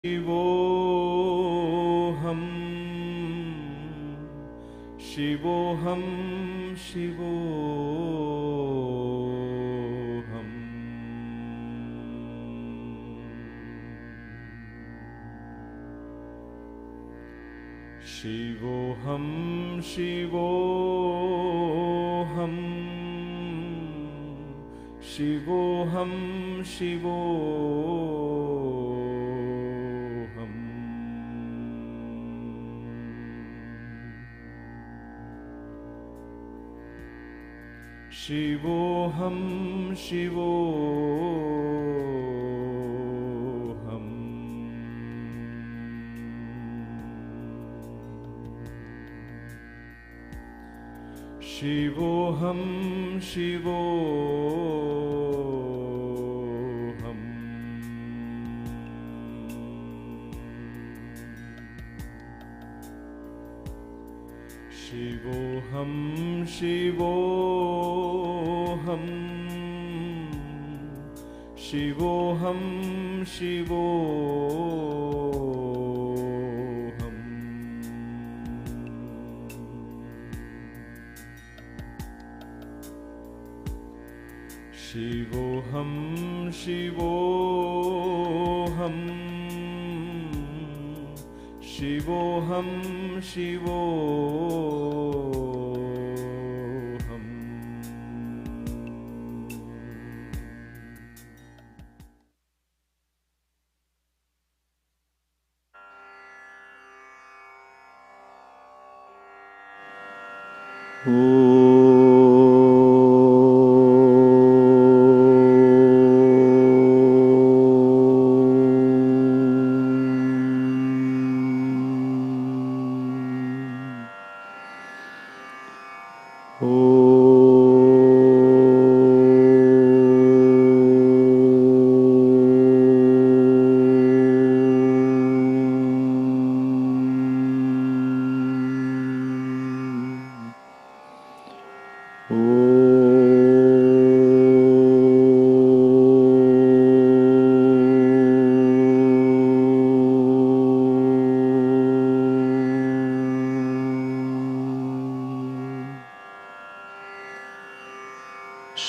Shivoham, Shivoham, Shivoham. Shivoham, Shivoham, Shivoham, Shivoham. Shivoham, Shivoham. Shivoham, Shivoham. Shivoham, Shivoham, Shivoham, Shivoham. Shivoham, Shivoham, Shivoham, Shivoham.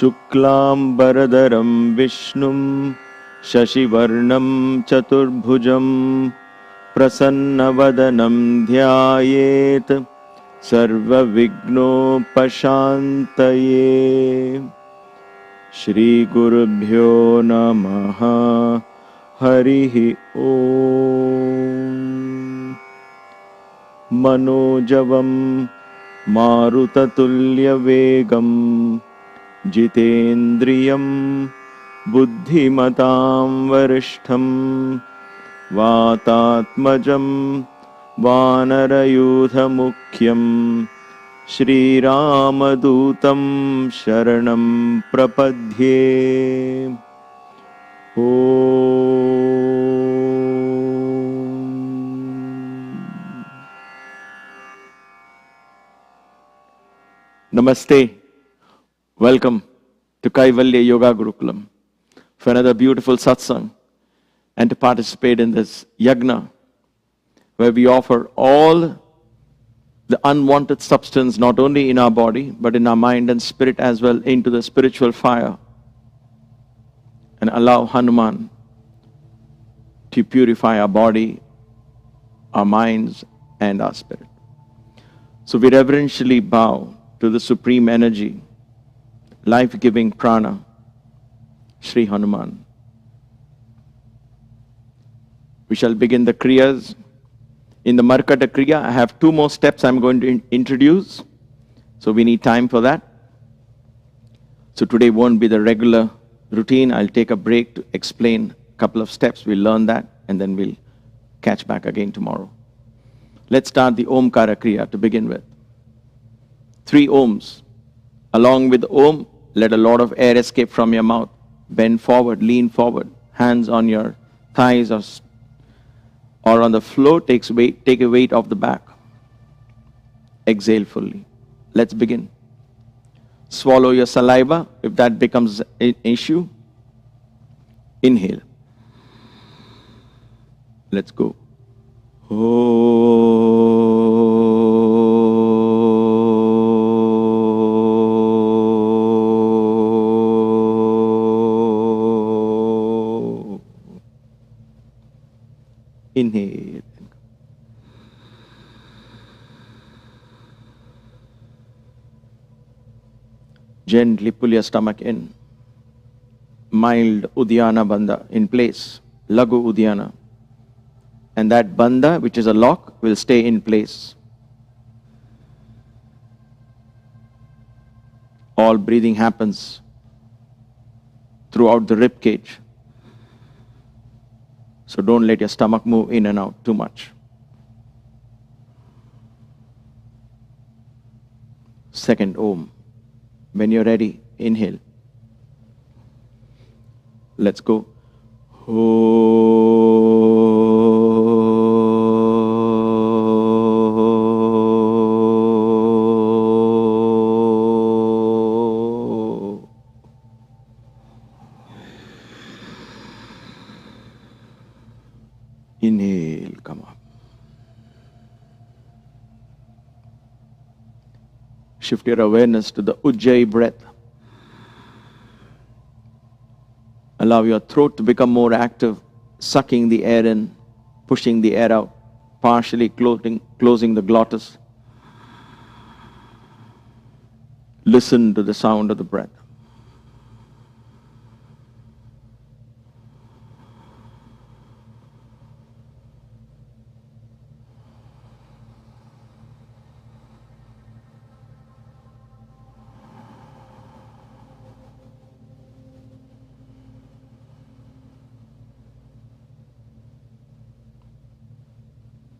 Shuklambaradaram Vishnum Shashivarnam Chaturbhujam Prasannavadanam Dhyayet Sarva Vignopashantaye. Shri Gurubhyo Namaha. Harihi Om. Manojavam Marutatulya Vegam Jitendriyam Buddhimatam Varishtham Vatatmajam Vanarayudha Mukhyam Shri Ramadutam Sharanam Prapadhye. Namaste. Welcome to Kaivalya Yoga Gurukulam for another beautiful satsang and to participate in this yagna where we offer all the unwanted substance not only in our body but in our mind and spirit as well into the spiritual fire and allow Hanuman to purify our body, our minds and our spirit. So we reverentially bow to the supreme energy, life-giving prana, Sri Hanuman. We shall begin the kriyas. In the Markata Kriya, I have two more steps I'm going to introduce. So we need time for that. So today won't be the regular routine. I'll take a break to explain a couple of steps. We'll learn that and then we'll catch back again tomorrow. Let's start the Omkara Kriya to begin with. 3 Oms. Along with Om, let a lot of air escape from your mouth. Bend forward, lean forward. Hands on your thighs or on the floor. Take a weight off the back. Exhale fully. Let's begin. Swallow your saliva if that becomes an issue. Inhale. Let's go. Inhale. Gently pull your stomach in. Mild Uddiyana Bandha in place. Lagu Uddiyana. And that bandha, which is a lock, will stay in place. All breathing happens throughout the rib cage. So don't let your stomach move in and out too much. Second Om. When you're ready, inhale. Let's go. Inhale, come up. Shift your awareness to the Ujjayi breath. Allow your throat to become more active, sucking the air in, pushing the air out, partially closing the glottis. Listen to the sound of the breath.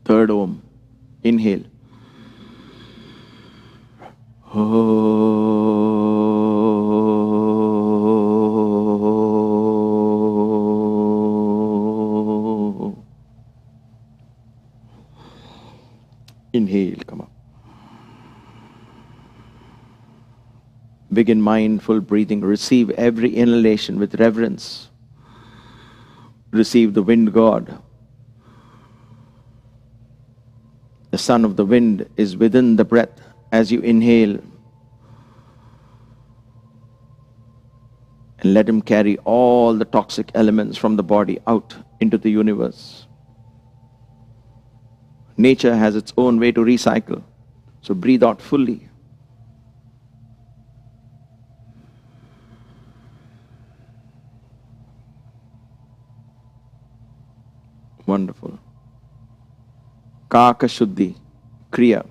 Third Om. Inhale. Inhale, come up. Begin mindful breathing. Receive every inhalation with reverence. Receive the wind god. The son of the wind is within the breath as you inhale. And let him carry all the toxic elements from the body out into the universe. Nature has its own way to recycle. So breathe out fully. Wonderful. Kaka Shuddhi, Kriya.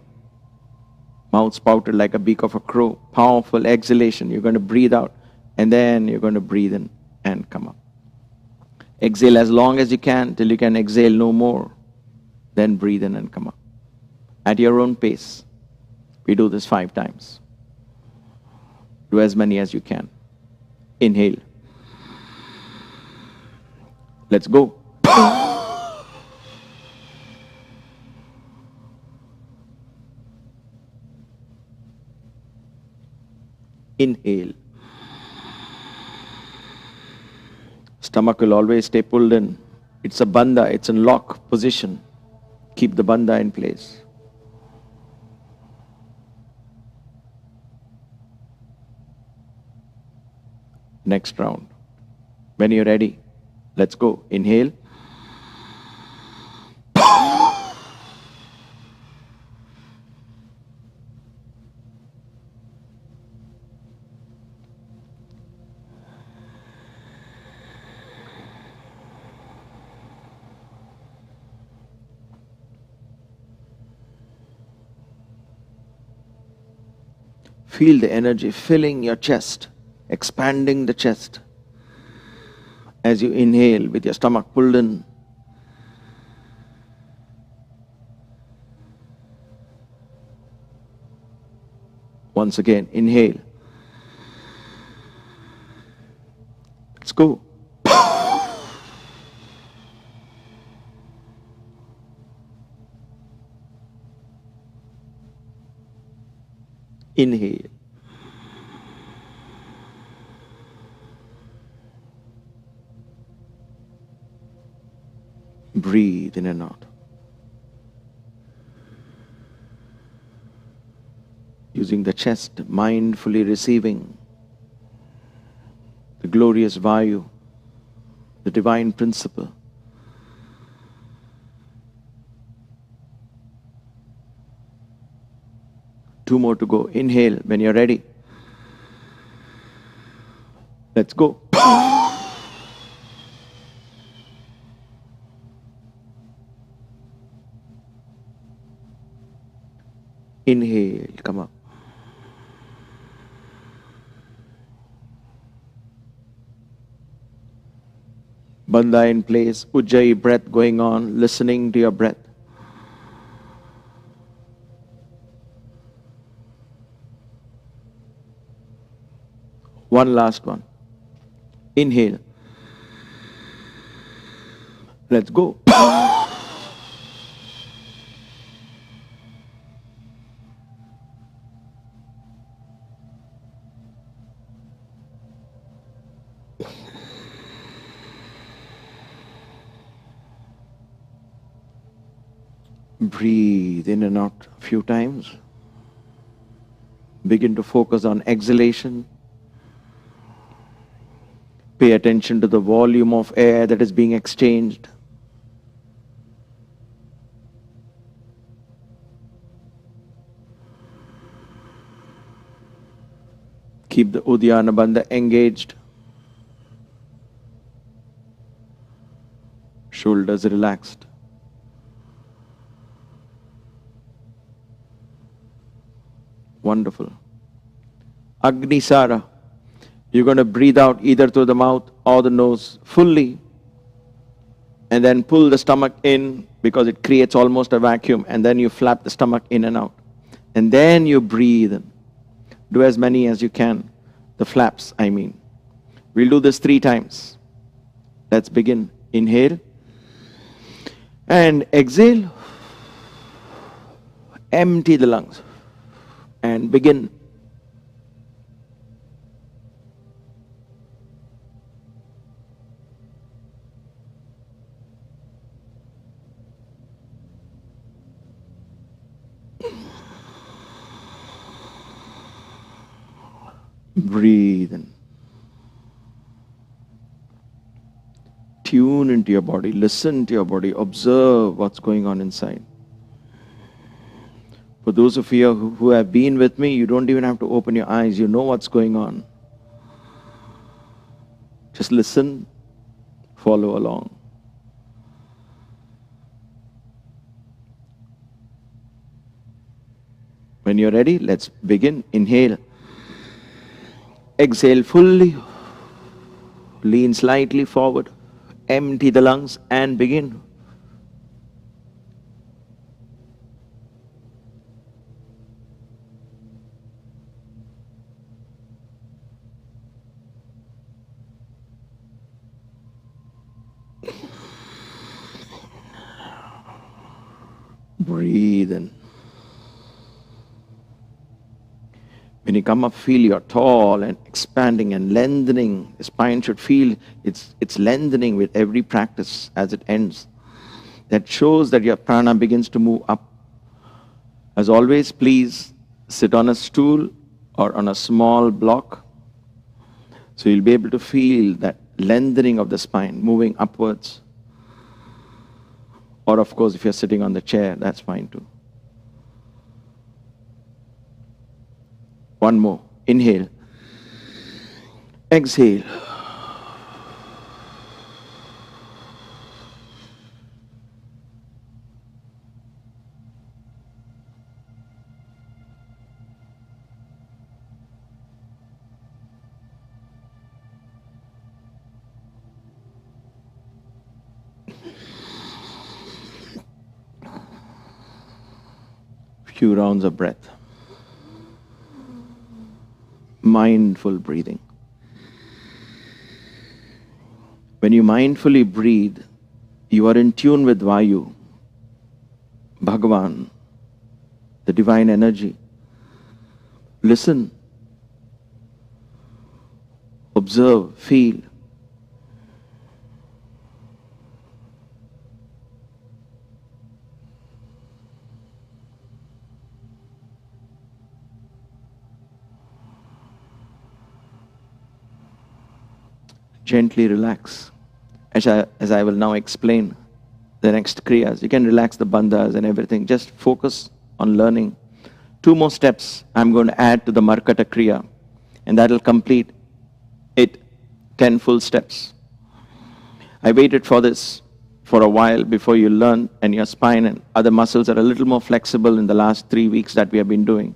Mouth spouted like a beak of a crow. Powerful exhalation. You're going to breathe out and then you're going to breathe in and come up. Exhale as long as you can till you can exhale no more. Then breathe in and come up. At your own pace. We do this 5 times. Do as many as you can. Inhale. Let's go. Inhale. Stomach will always stay pulled in. It's a bandha, it's in lock position. Keep the bandha in place. Next round. When you're ready, let's go. Inhale. Feel the energy filling your chest, expanding the chest. As you inhale with your stomach pulled in. Once again, inhale. Let's go. Inhale. Breathe in and out. Using the chest, mindfully receiving the glorious Vayu, the divine principle. Two more to go. Inhale when you're ready. Let's go. Inhale, come up. Bandha in place, Ujjayi breath going on, listening to your breath. One last one. Inhale. Let's go. Breathe in and out a few times. Begin to focus on exhalation. Pay attention to the volume of air that is being exchanged. Keep the Uddiyana Bandha engaged. Shoulders relaxed. Wonderful. Agnisara. You're going to breathe out either through the mouth or the nose fully. And then pull the stomach in because it creates almost a vacuum. And then you flap the stomach in and out. And then you breathe in. Do as many as you can. The flaps, I mean. We'll do this 3 times. Let's begin. Inhale. And exhale. Empty the lungs. And begin. Breathe in. Tune into your body. Listen to your body. Observe what's going on inside. For those of you who have been with me, you don't even have to open your eyes. You know what's going on. Just listen, follow along. When you're ready, let's begin. Inhale. Exhale fully. Lean slightly forward. Empty the lungs and begin. Breathe in. When you come up, feel you're tall and expanding and lengthening. The spine should feel it's lengthening with every practice as it ends. That shows that your prana begins to move up. As always, please sit on a stool or on a small block. So you'll be able to feel that lengthening of the spine, moving upwards. Or of course, if you're sitting on the chair, that's fine too. One more. Inhale. Exhale. Few rounds of breath. Mindful breathing. When you mindfully breathe, you are in tune with Vayu, Bhagavan, the divine energy. Listen, observe, feel. Gently relax. As I will now explain the next Kriyas, you can relax the bandhas and everything. Just focus on learning. 2 more steps I'm going to add to the Markata Kriya, and that will complete it, 10 full steps. I waited for this for a while before you learn, and your spine and other muscles are a little more flexible in the last 3 weeks that we have been doing.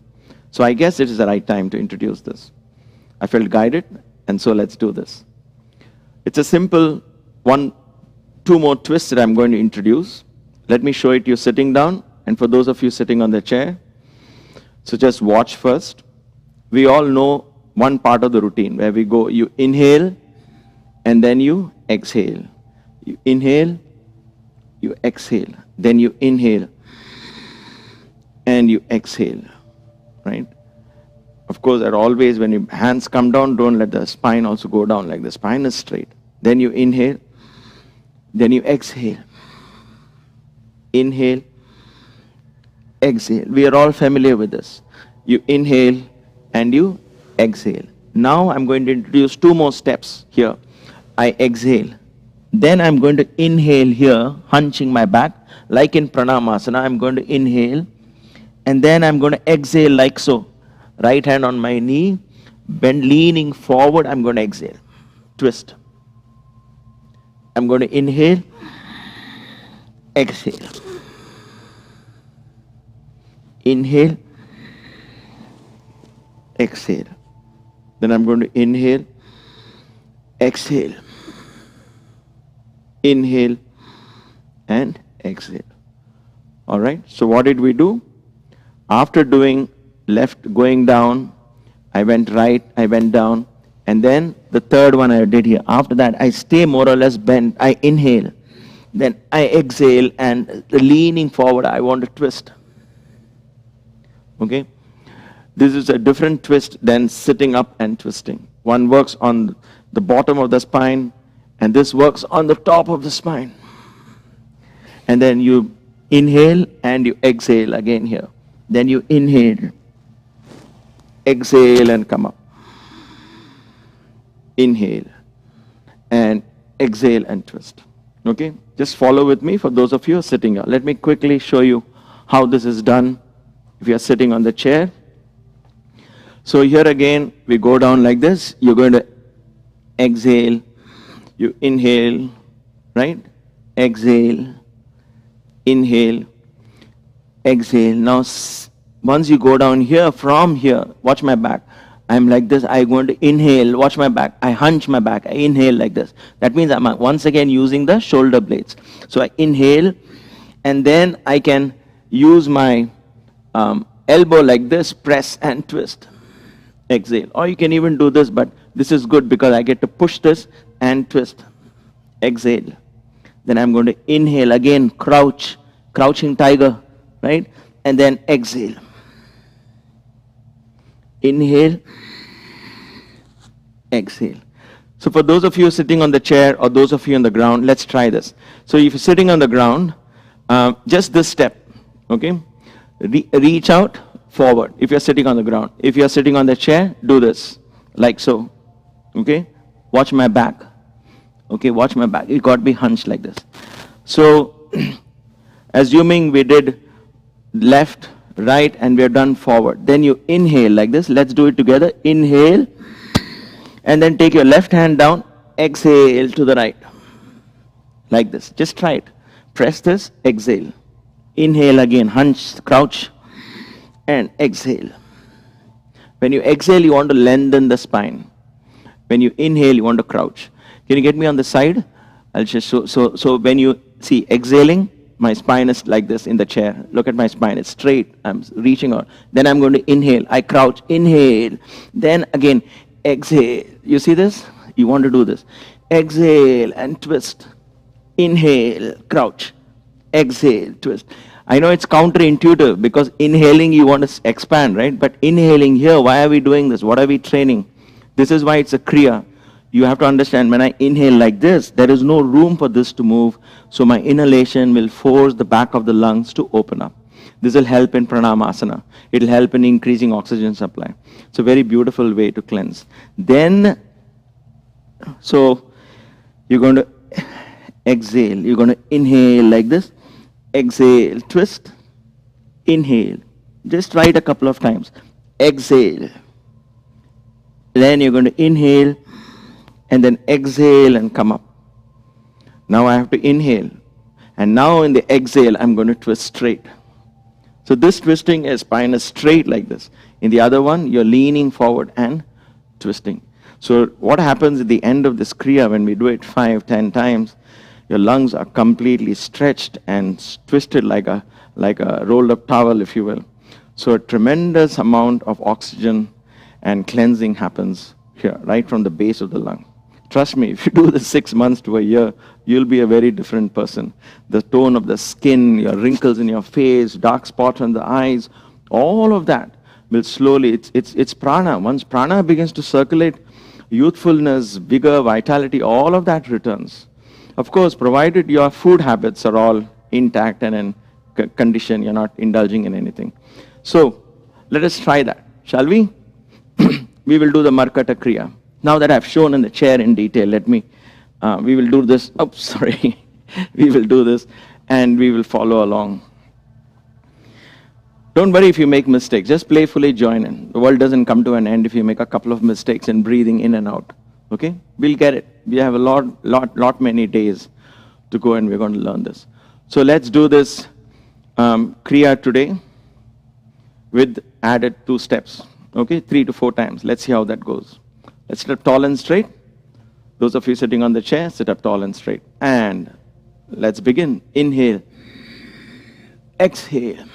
So I guess it is the right time to introduce this. I felt guided, and so let's do this. It's a simple 2 more twists that I'm going to introduce. Let me show it to you sitting down, and for those of you sitting on the chair, so just watch first. We all know one part of the routine where we go, you inhale, and then you exhale. You inhale, you exhale. Then you inhale, and you exhale, right? Of course, always when your hands come down, don't let the spine also go down like the spine is straight. Then you inhale, then you exhale. Inhale, exhale. We are all familiar with this. You inhale and you exhale. Now I'm going to introduce 2 more steps here. I exhale. Then I'm going to inhale here, hunching my back. Like in Pranayama, I'm going to inhale. And then I'm going to exhale like so. Right hand on my knee, bend, leaning forward, I'm going to exhale. Twist. I'm going to inhale, exhale. Inhale, exhale. Then I'm going to inhale, exhale. Inhale and exhale. All right, so what did we do? After doing left, going down, I went right, I went down, and then the third one I did here. After that, I stay more or less bent. I inhale, then I exhale, and the leaning forward, I want to twist. Okay? This is a different twist than sitting up and twisting. One works on the bottom of the spine, and this works on the top of the spine. And then you inhale and you exhale again here. Then you inhale, exhale and come up. Inhale and exhale and twist. Okay? Just follow with me for those of you who are sitting here. Let me quickly show you how this is done if you are sitting on the chair. So here again, we go down like this. You're going to exhale. You inhale, right? Exhale, inhale, exhale. Now, once you go down here, from here, watch my back. I'm like this. I'm going to inhale, watch my back. I hunch my back. I inhale like this. That means I'm once again using the shoulder blades. So I inhale, and then I can use my elbow like this, press and twist. Exhale. Or you can even do this, but this is good because I get to push this and twist. Exhale. Then I'm going to inhale again, crouch, crouching tiger, right? And then exhale. Inhale, exhale. So for those of you sitting on the chair or those of you on the ground, let's try this. So if you're sitting on the ground, just this step, okay? Reach out, forward, if you're sitting on the ground. If you're sitting on the chair, do this, like so, okay? Watch my back, okay? Watch my back. You got to be hunched like this. So, assuming we did left, right, and we're done forward. Then you inhale like this. Let's do it together. Inhale, and then take your left hand down. Exhale to the right, like this. Just try it. Press this, exhale. Inhale again, hunch, crouch, and exhale. When you exhale, you want to lengthen the spine. When you inhale, you want to crouch. Can you get me on the side? I'll just show. So when you see exhaling, my spine is like this in the chair. Look at my spine. It's straight. I'm reaching out. Then I'm going to inhale. I crouch. Inhale. Then again, exhale. You see this? You want to do this. Exhale and twist. Inhale, crouch. Exhale, twist. I know it's counterintuitive because inhaling you want to expand, right? But inhaling here, why are we doing this? What are we training? This is why it's a Kriya. You have to understand, when I inhale like this, there is no room for this to move. So my inhalation will force the back of the lungs to open up. This will help in Pranayama. It will help in increasing oxygen supply. It's a very beautiful way to cleanse. Then, so You're going to exhale. You're going to inhale like this. Exhale, twist. Inhale. Just try it a couple of times. Exhale. Then you're going to inhale and then exhale and come up. Now I have to inhale. And now in the exhale, I'm going to twist straight. So this twisting is spine is straight like this. In the other one, you're leaning forward and twisting. So what happens at the end of this Kriya when we do it 5, 10 times, your lungs are completely stretched and twisted like a rolled up towel, if you will. So a tremendous amount of oxygen and cleansing happens here, right from the base of the lung. Trust me, if you do this 6 months to a year, you'll be a very different person. The tone of the skin, your wrinkles in your face, dark spots on the eyes, all of that will slowly, it's prana. Once prana begins to circulate, youthfulness, vigor, vitality, all of that returns. Of course, provided your food habits are all intact and in condition, you're not indulging in anything. So, let us try that, shall we? We will do the Markata Kriya. Now that I've shown in the chair in detail, we will do this, we will do this and we will follow along. Don't worry if you make mistakes, just playfully join in. The world doesn't come to an end if you make a couple of mistakes in breathing in and out. Okay? We'll get it. We have a many days to go and we're going to learn this. So let's do this Kriya today with added 2 steps. Okay? 3 to 4 times. Let's see how that goes. Let's sit up tall and straight. Those of you sitting on the chair, sit up tall and straight. And let's begin. Inhale. Exhale.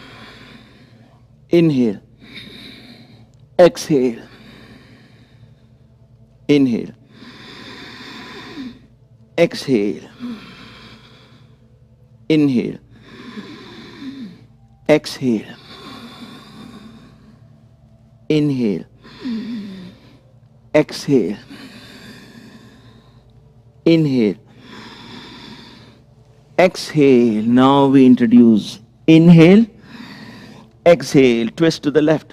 Inhale. Exhale. Inhale. Exhale. Inhale. Exhale. Inhale. Exhale. Inhale. Exhale. Now we introduce inhale. Exhale. Twist to the left.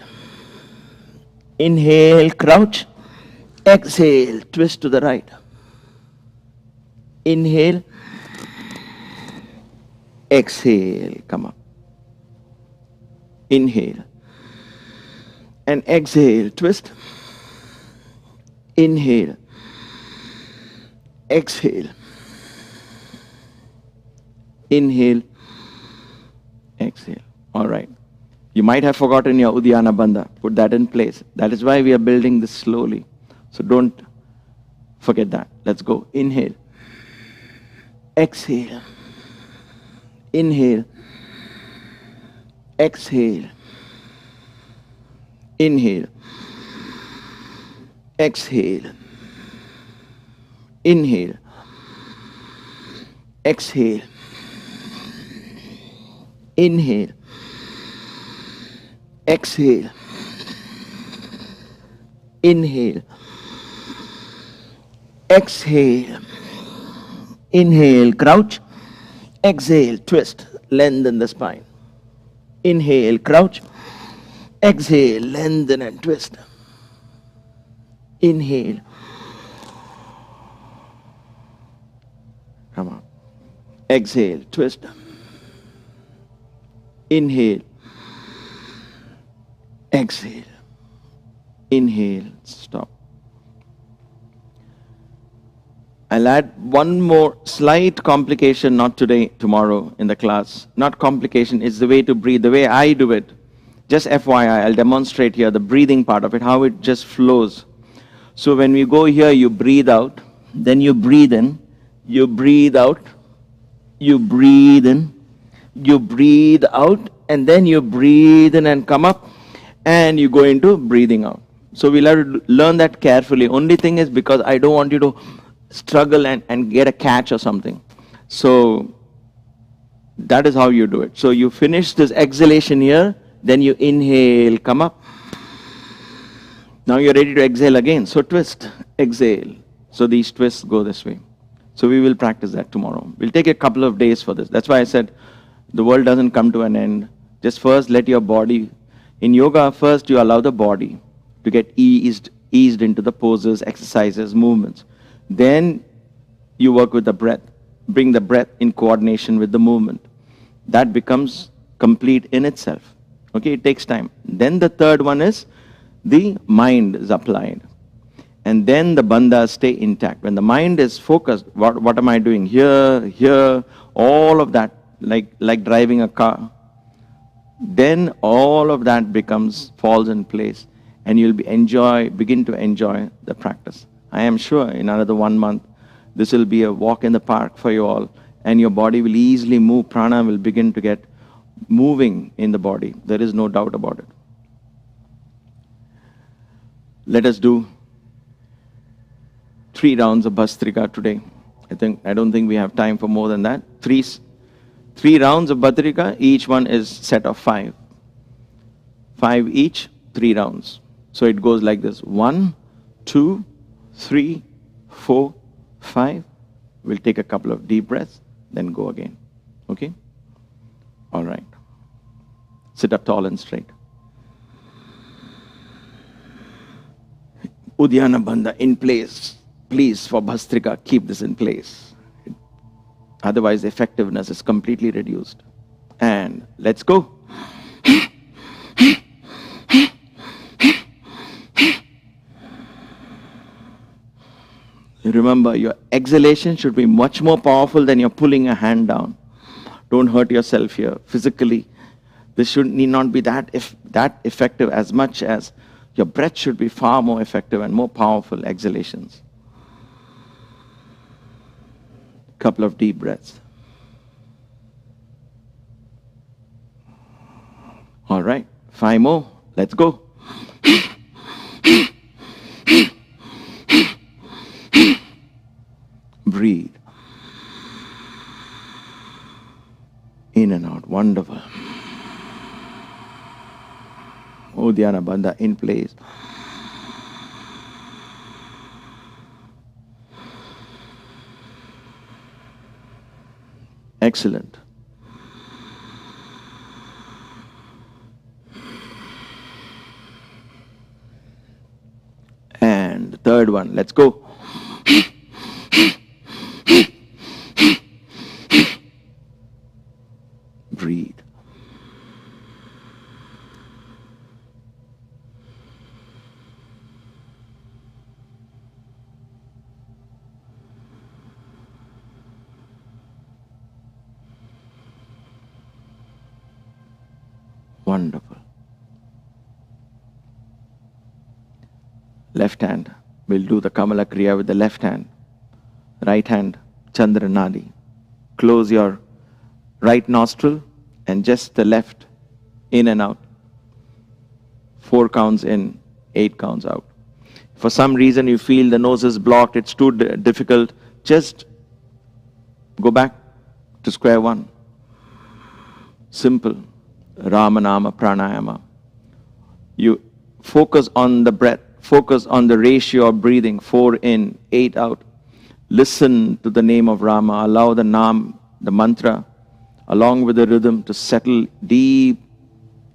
Inhale. Crouch. Exhale. Twist to the right. Inhale. Exhale. Come up. Inhale. And exhale. Twist. Inhale. Exhale. Inhale. Exhale. All right. You might have forgotten your Uddiyana Bandha. Put that in place. That is why we are building this slowly. So don't forget that. Let's go. Inhale. Exhale. Inhale. Exhale. Inhale. Exhale. Inhale. Exhale. Inhale. Exhale. Inhale. Exhale. Inhale, crouch. Exhale, twist. Lengthen the spine. Inhale, crouch. Exhale, lengthen and twist. Inhale. Come on. Exhale, twist. Inhale. Exhale. Inhale, stop. I'll add one more slight complication, not today, tomorrow in the class. Not complication, it's the way to breathe, the way I do it. Just FYI, I'll demonstrate here the breathing part of it, how it just flows. So when we go here, you breathe out, then you breathe in, you breathe out, you breathe in, you breathe out, and then you breathe in and come up, and you go into breathing out. So we'll have to learn that carefully. Only thing is because I don't want you to struggle and get a catch or something. So that is how you do it. So you finish this exhalation here, then you inhale, come up. Now you're ready to exhale again. So twist, exhale. So these twists go this way. So we will practice that tomorrow. We'll take a couple of days for this. That's why I said the world doesn't come to an end. Just first let your body, in yoga first you allow the body to get eased into the poses, exercises, movements. Then you work with the breath. Bring the breath in coordination with the movement. That becomes complete in itself. Okay, it takes time. Then the third one is the mind is applied. And then the bandhas stay intact. When the mind is focused, what am I doing? Here, all of that, like driving a car. Then all of that falls in place, and you'll begin to enjoy the practice. I am sure in another 1 month, this will be a walk in the park for you all, and your body will easily move. Prana will begin to get moving in the body. There is no doubt about it. Let us do 3 rounds of Bhastrika today. I don't think we have time for more than that. 3 rounds of Bhastrika, each one is set of 5. 5 each, 3 rounds. So it goes like this. 1, 2, 3, 4, 5. We'll take a couple of deep breaths, then go again. Okay? All right. Sit up tall and straight. Uddiyana Bandha in place. Please, for Bhastrika, keep this in place. Otherwise, the effectiveness is completely reduced. And let's go. Remember, your exhalation should be much more powerful than your pulling a hand down. Don't hurt yourself here. Physically, this need not be that effective as much as your breath should be far more effective and more powerful exhalations. Couple of deep breaths. All right, 5 more. Let's go. Breathe. In and out. Wonderful. Uddiyana Bandha in place. Excellent. And the third one, let's go. Breathe. Wonderful. Left hand, we'll do the Kamala Kriya with the left hand. Right hand, Chandra Nadi. Close your right nostril and just the left, in and out. 4 counts in, 8 counts out. For some reason you feel the nose is blocked, it's too difficult, just go back to square one. Simple. Rama, Nama, Pranayama. You focus on the breath, focus on the ratio of breathing, 4 in, 8 out. Listen to the name of Rama, allow the Naam, the mantra, along with the rhythm to settle deep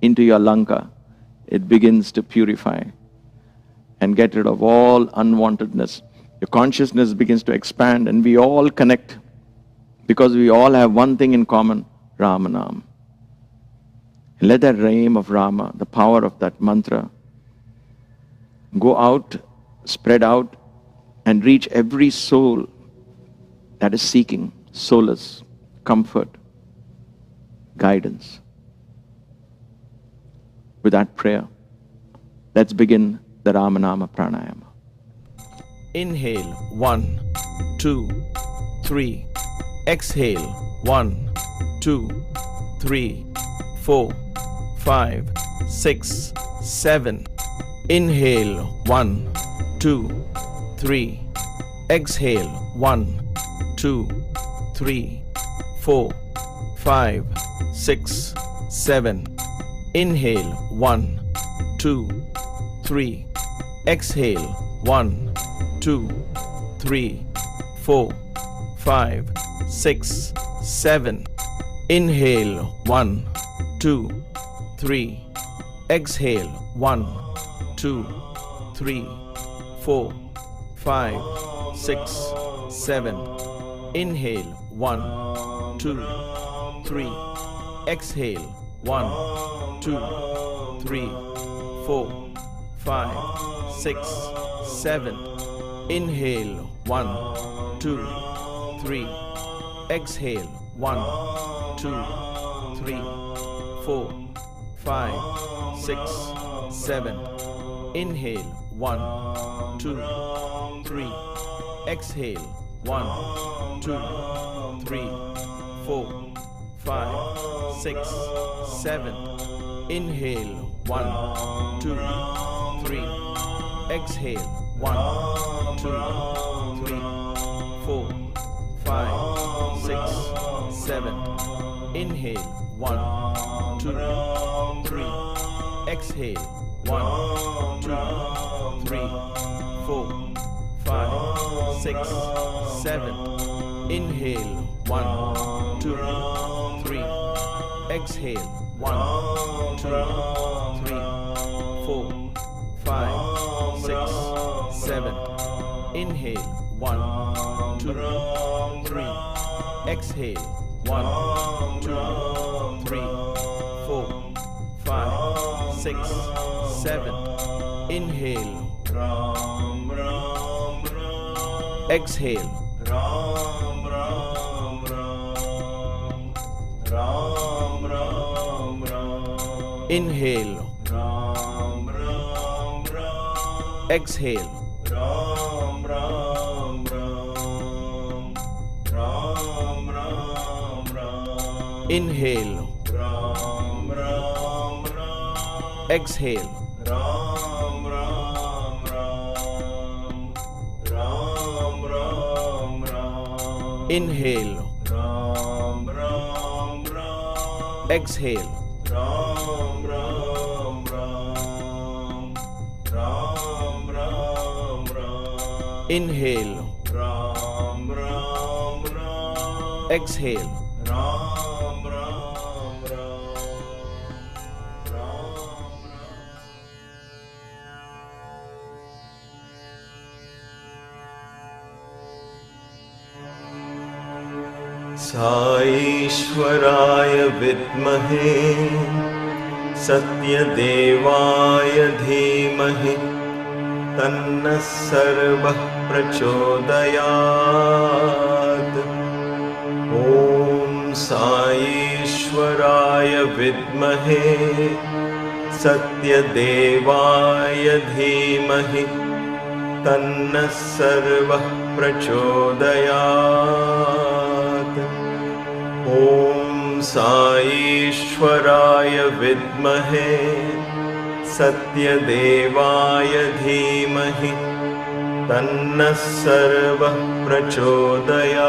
into your lanka. It begins to purify and get rid of all unwantedness. Your consciousness begins to expand and we all connect because we all have one thing in common, Rama Naam. And let that name of Rama, the power of that mantra, go out, spread out, and reach every soul that is seeking solace, comfort, guidance. With that prayer, let's begin the Ramanama Pranayama. Inhale, 1, 2, 3. Exhale, 1, 2, 3, 4, 5, 6, 7. Inhale, 1, 2, 3. Exhale, 1, 2, 3, 4, 5, 6, 7. Inhale, 1, 2, 3. Exhale, 1, 2, 3, 4, 5, 6, 7. Inhale, 1, 2, 3. Exhale, 1, 2, 3, 4, 5, 6, 7. Inhale, 1, 2, 3. Exhale, 1, 2, 3, 4, 5, 6, 7. Inhale, 1, 2, 3. Exhale, 1, 2, 3, 4, 5, 6, 7. Inhale, 1, 2, 3. Exhale, 1, 2, 3, 4, 5, 6, 7. Inhale, 1, 2, 3. Exhale, 1, 2, 3, 4, 5, 6, 7. Inhale, 1, 2, 3. Exhale, 1, 2, 3, 4, 5, 6, 7. Inhale, 1, 2, 3. Exhale, 1, 2, 3, 4, 5, 6, 7. Inhale, 1, 2, 3. Exhale, 1, 2, 3, 4, 5, 6, 7. Inhale. Exhale. Inhale. Exhale. Inhale. Exhale. Inhale. Exhale. Inhale. Exhale. साईश्वराय विद्महे सत्यदेवाय धीमहि तन्नः सर्वः प्रचोदयात्। ॐ साईश्वराय विद्महे सत्यदेवाय धीमहि तन्नः सर्वः प्रचोदयात्। ॐ साईश्वराय विद्महे सत्यदेवाय धीमहि तन्नः सर्वः प्रचोदयात्।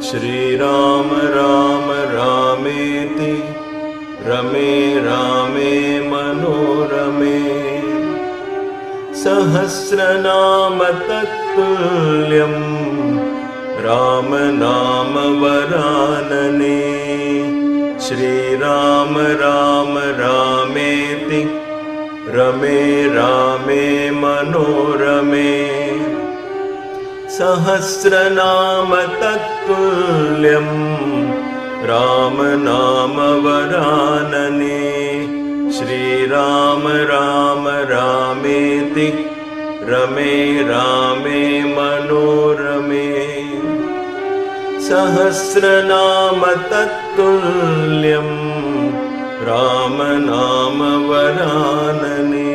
श्रीराम राम रामेति रमे रामे मनोरमे सहस्रनाम तत्तुल्यं राम नाम वरानने। श्रीराम राम रामेति रमे रामे मनोरमे सहस्रनाम तत्तुल्यं राम नाम वरानने। श्रीराम राम रामेति रमे रामे मनोरमे सहस्रनाम तत्तुल्यं राम नाम वरानने।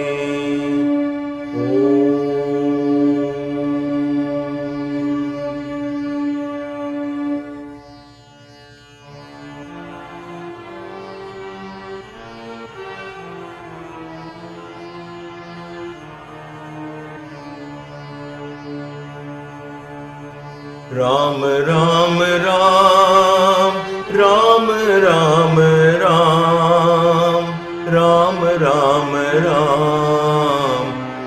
Ram Ram Ram Ram Ram Ram Ram Ram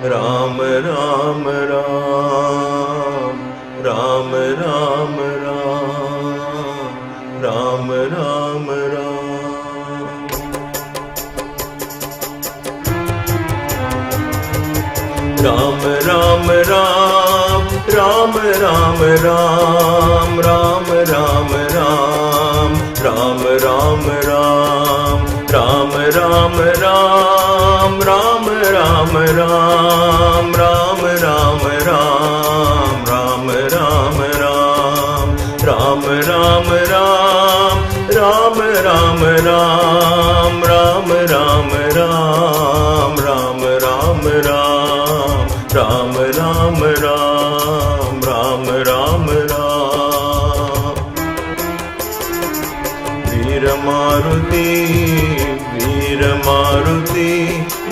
Ram Ram Ram Ram Ram Ram Ram Ram Ram. Ram Ram Ram, Ram Ram Ram, Ram Ram Ram, Ram Ram Ram, Ram Ram Ram, Ram Ram Ram, Ram Ram Ram, Ram Ram Ram, Ram Ram Ram, Ram Ram Ram, Ram Ram Ram, Ram Ram Ram, Ram Ram Ram, Ram Ram Ram. Veera Maruti, Veera Maruti,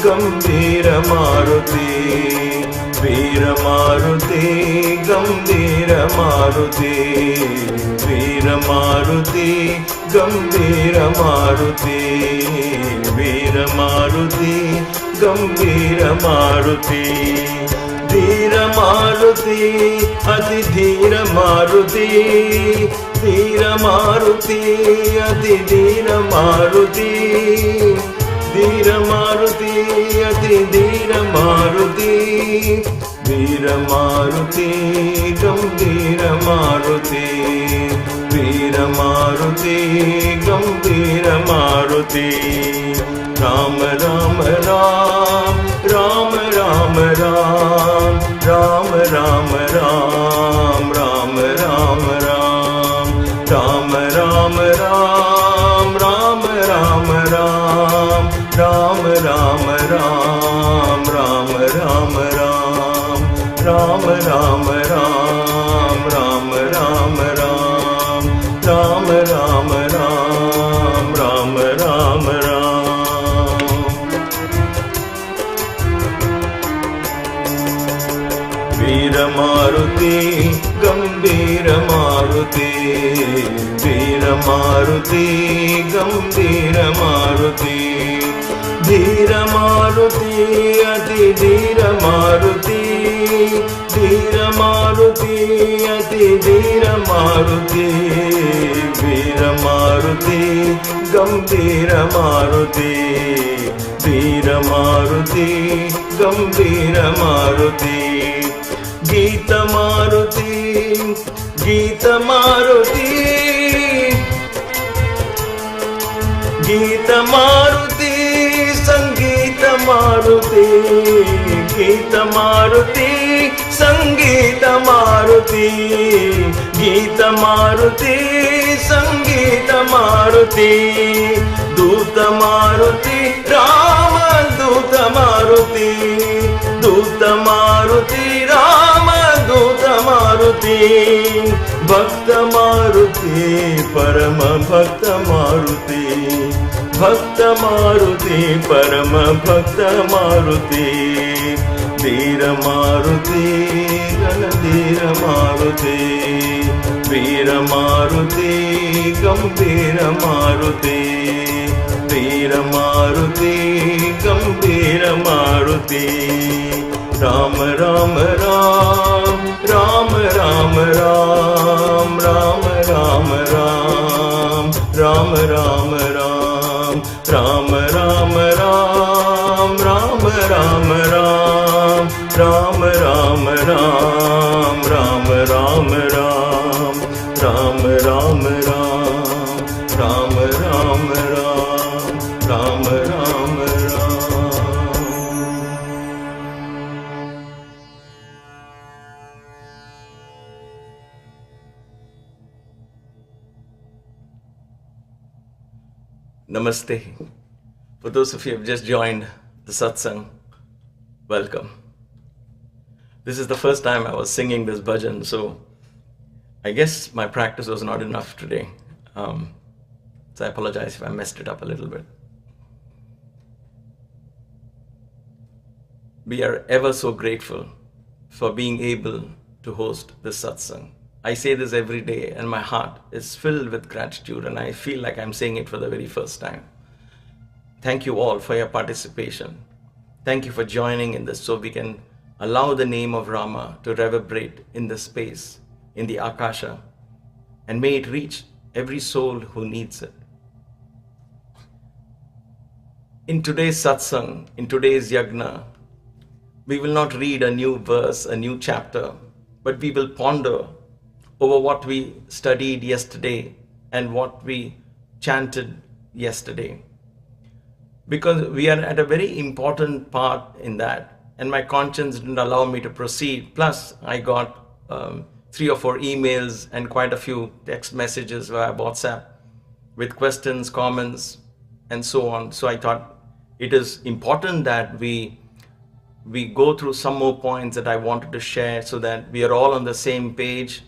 Gambhira Maruti, Veera Maruti, Gambhira Maruti, Veera Maruti, Gambhira Maruti, Veera Maruti, Gambhira Maruti, Dhira Maruti, Ati Dhira Maruti, Dhira Maruti, Ati Dhira Maruti, Dhira Maruti, Ati Dhira Maruti, Veera Maruti, Gambhira Maruti, Veera Maruti, Gambhira Maruti, Ram Ram Ram, Ram Ram Ram, Ram Ram Ram, Ram Ram Ram, Ram Ram Ram, Ram Ram Ram, Ram Ram Ram, Ram Ram Ram, Ram Ram Ram, Ram Ram Ram, Ram Ram Ram, Ram Ram Ram. Veera Maruti, Gambhira Maruti, Veera Maruti, Gambhira Maruti, Dhira Maruti, Ati Dhira Maruti, Dhira Maruti, Ati Dhira Maruti, Veera Maruti, Gambhira Maruti, Veera Maruti, Gambhira Maruti, Gita Maruti, Gita Maruti, Gita Maruti, Sangeeta Maruti, Gita Maruti, Sangeeta Maruti, Gita Maruti, Sangeeta Maruti, Duta Maruti, Rama Duta Maruti, Duta Maruti, Rama Duta Maruti, Bhakta Maruti, Parama Bhakta Maruti, Bhakta Maruti, Parama Bhakta Maruti, Dhira Maruti, Ganadhira Maruti, Veera Maruti, Gambhira Maruti, Veera Maruti, Gambhira Maruti, Ram Ram Ram, Ram Ram Ram, Ram Ram Ram, Ram Ram Ram, Ram Ram Ram, Ram Ram Ram, Ram Ram Ram, Ram Ram Ram, Ram Ram Ram, Ram Ram Ram, Ram Ram Ram. Namaste. For those of you who have just joined the Satsang, welcome. This is the first time I was singing this bhajan, so I guess my practice was not enough today. So I apologize if I messed it up a little bit. We are ever so grateful for being able to host this Satsang. I say this every day and my heart is filled with gratitude and I feel like I'm saying it for the very first time. Thank you all for your participation. Thank you for joining in this so we can allow the name of Rama to reverberate in the space, in the Akasha, and may it reach every soul who needs it. In today's Satsang, in today's Yagna, we will not read a new verse, a new chapter, but we will ponder over what we studied yesterday and what we chanted yesterday. Because we are at a very important part in that, and my conscience didn't allow me to proceed. Plus, I got 3 or 4 emails and quite a few text messages via WhatsApp with questions, comments, and so on. So I thought it is important that we go through some more points that I wanted to share so that we are all on the same page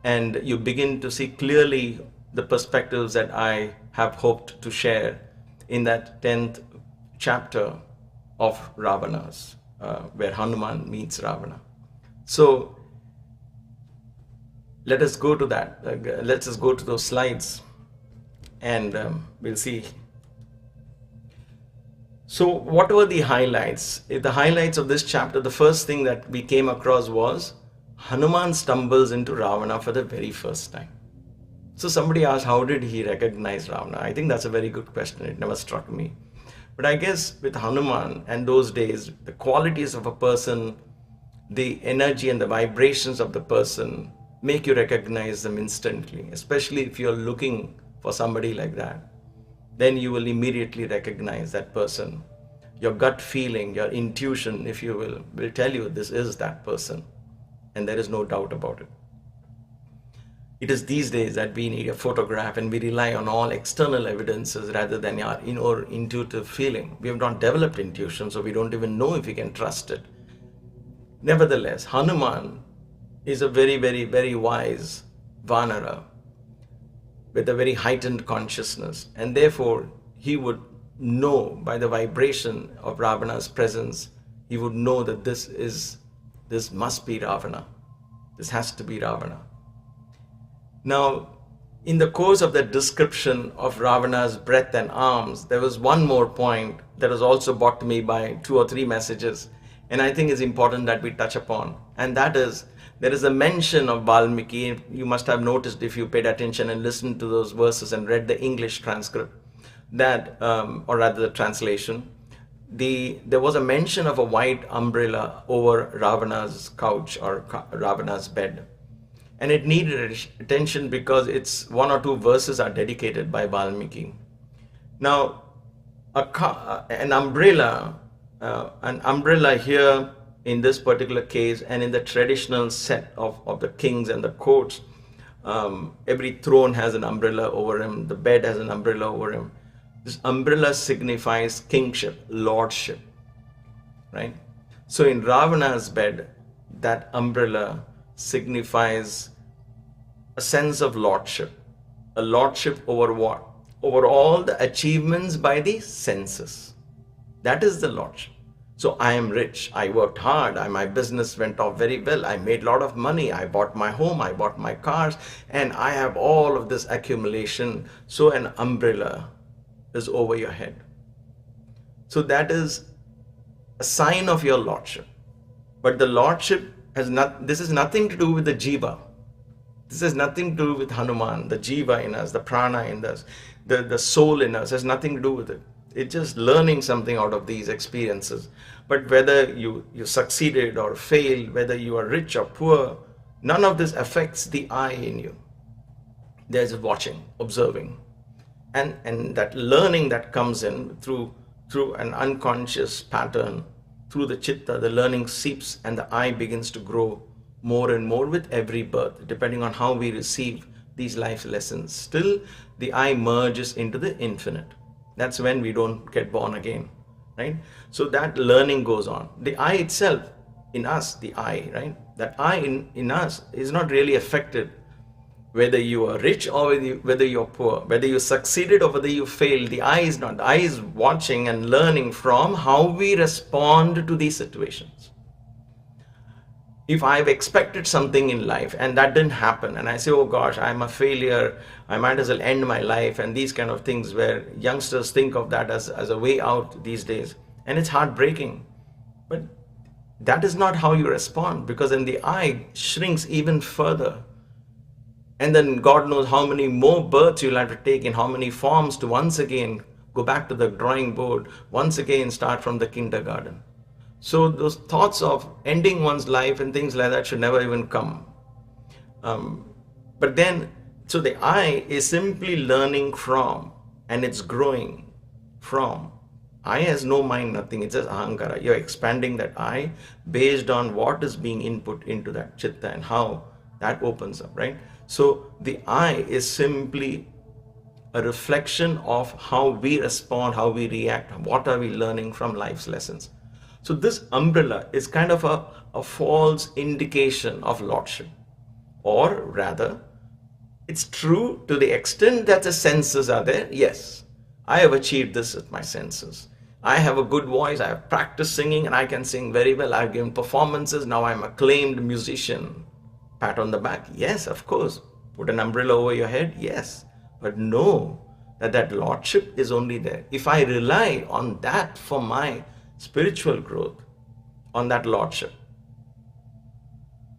and you begin to see clearly the perspectives that I have hoped to share in that 10th chapter of Ravana's, where Hanuman meets Ravana. So let us go to that. Let us go to those slides and we'll see. So what were the highlights? The highlights of this chapter, the first thing that we came across was Hanuman stumbles into Ravana for the very first time. So somebody asked, how did he recognize Ravana? I think that's a very good question. It never struck me. But I guess with Hanuman and those days, the qualities of a person, the energy and the vibrations of the person make you recognize them instantly, especially if you're looking for somebody like that. Then you will immediately recognize that person. Your gut feeling, your intuition, if you will tell you this is that person. And there is no doubt about it. It is these days that we need a photograph and we rely on all external evidences rather than our intuitive feeling. We have not developed intuition, so we don't even know if we can trust it. Nevertheless, Hanuman is a very, very, very wise Vanara with a very heightened consciousness, and therefore he would know by the vibration of Ravana's presence, he would know that this must be Ravana. This has to be Ravana. Now, in the course of the description of Ravana's breadth and arms, there was one more point that was also brought to me by 2 or 3 messages, and I think it's important that we touch upon, and that is, there is a mention of Valmiki. You must have noticed if you paid attention and listened to those verses and read the English transcript, that, or rather the translation, there was a mention of a white umbrella over Ravana's couch or Ravana's bed. And it needed attention because it's 1 or 2 verses are dedicated by Valmiki. Now, an umbrella here in this particular case and in the traditional set of the kings and the courts, every throne has an umbrella over him, the bed has an umbrella over him. This umbrella signifies kingship, lordship, right? So in Ravana's bed, that umbrella signifies a sense of lordship. A lordship over what? Over all the achievements by the senses. That is the lordship. So I am rich, I worked hard, my business went off very well, I made a lot of money, I bought my home, I bought my cars, and I have all of this accumulation. So an umbrella is over your head. So that is a sign of your lordship. But the lordship this is nothing to do with the jiva. This has nothing to do with Hanuman, the jiva in us, the prana in us, the soul in us, has nothing to do with it. It's just learning something out of these experiences. But whether you succeeded or failed, whether you are rich or poor, none of this affects the I in you. There's watching, observing. And that learning that comes in through an unconscious pattern, through the chitta, the learning seeps and the I begins to grow more and more with every birth, depending on how we receive these life lessons. Still, the I merges into the infinite. That's when we don't get born again, right? So that learning goes on. The I itself, in us, the I, right? That I in us is not really affected whether you are rich or whether you're poor, whether you succeeded or whether you failed. The I is not. The I is watching and learning from how we respond to these situations. If I've expected something in life and that didn't happen, and I say, oh gosh, I'm a failure, I might as well end my life, and these kind of things where youngsters think of that as a way out these days. And it's heartbreaking. But that is not how you respond, because then the I shrinks even further. And then God knows how many more births you'll have to take in how many forms to once again go back to the drawing board, once again start from the kindergarten. So those thoughts of ending one's life and things like that should never even come. But then, so the I is simply learning from, and it's growing from. I has no mind, nothing. It's just ahankara. You're expanding that I based on what is being input into that chitta and how that opens up, right? So the I is simply a reflection of how we respond, how we react, what are we learning from life's lessons. So this umbrella is kind of a false indication of lordship. Or rather, it's true to the extent that the senses are there. Yes, I have achieved this with my senses. I have a good voice, I have practiced singing and I can sing very well. I've given performances, now I'm an acclaimed musician. Pat on the back, yes, of course. Put an umbrella over your head, yes. But know that lordship is only there. If I rely on that for my spiritual growth, on that lordship,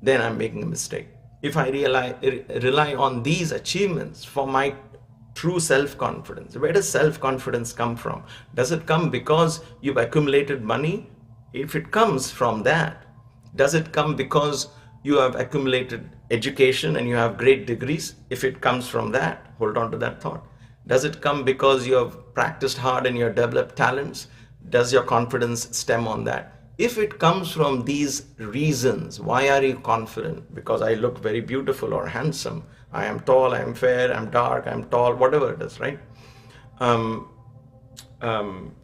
then I'm making a mistake. If I rely on these achievements for my true self-confidence, where does self-confidence come from? Does it come because you've accumulated money? If it comes from that, does it come because you have accumulated education and you have great degrees? If it comes from that, hold on to that thought. Does it come because you have practiced hard and you have developed talents? Does your confidence stem on that? If it comes from these reasons, why are you confident? Because I look very beautiful or handsome. I am tall, I am fair, I'm dark, I'm tall, whatever it is, right? Tall,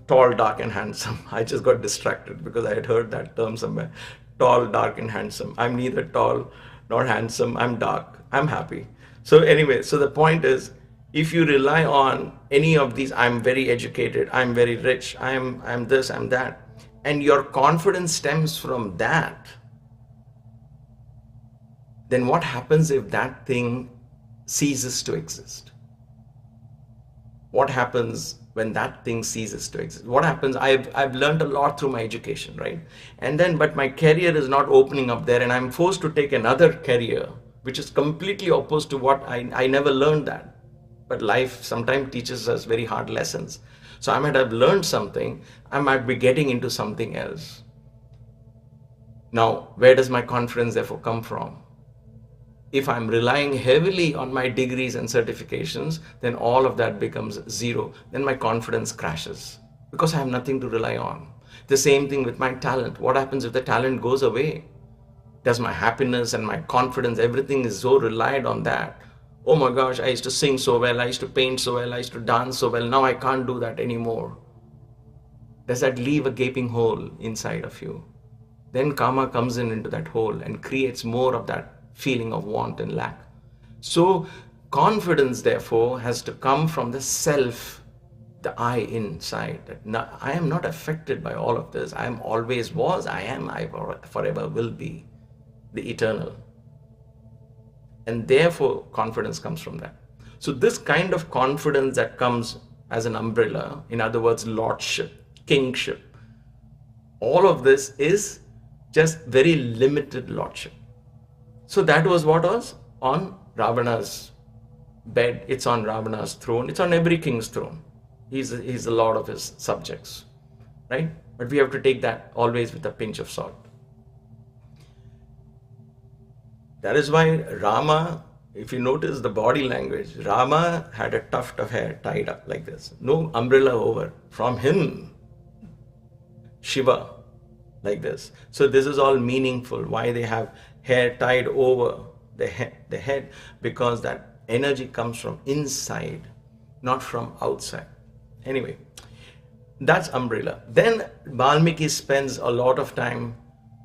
dark, and handsome. I just got distracted because I had heard that term somewhere. Tall, dark, and handsome. I'm neither tall nor handsome. I'm dark. I'm happy. So anyway, so the point is, if you rely on any of these, I'm very educated, I'm very rich, I'm this, I'm that, and your confidence stems from that, then what happens if that thing ceases to exist? What happens when that thing ceases to exist? What happens? I've learned a lot through my education, right? And then, but my career is not opening up there, and I'm forced to take another career, which is completely opposed to what I never learned that. But life sometimes teaches us very hard lessons. So I might have learned something, I might be getting into something else. Now, where does my confidence therefore come from? If I'm relying heavily on my degrees and certifications, then all of that becomes zero. Then my confidence crashes because I have nothing to rely on. The same thing with my talent. What happens if the talent goes away? Does my happiness and my confidence, everything is so relied on that? Oh my gosh, I used to sing so well, I used to paint so well, I used to dance so well, now I can't do that anymore. Does that leave a gaping hole inside of you? Then karma comes into that hole and creates more of that feeling of want and lack. So confidence therefore has to come from the self, the I inside. That I am not affected by all of this. I am always was, I am, I forever will be the eternal. And therefore confidence comes from that. So this kind of confidence that comes as an umbrella, in other words, lordship, kingship, all of this is just very limited lordship. So that was what was on Ravana's bed. It's on Ravana's throne. It's on every king's throne. He's the lord of his subjects, right? But we have to take that always with a pinch of salt. That is why Rama, if you notice the body language, Rama had a tuft of hair tied up like this. No umbrella over. From him, Shiva, like this. So this is all meaningful. Why they have hair tied over the head? Because that energy comes from inside, not from outside. Anyway, that's umbrella. Then Valmiki spends a lot of time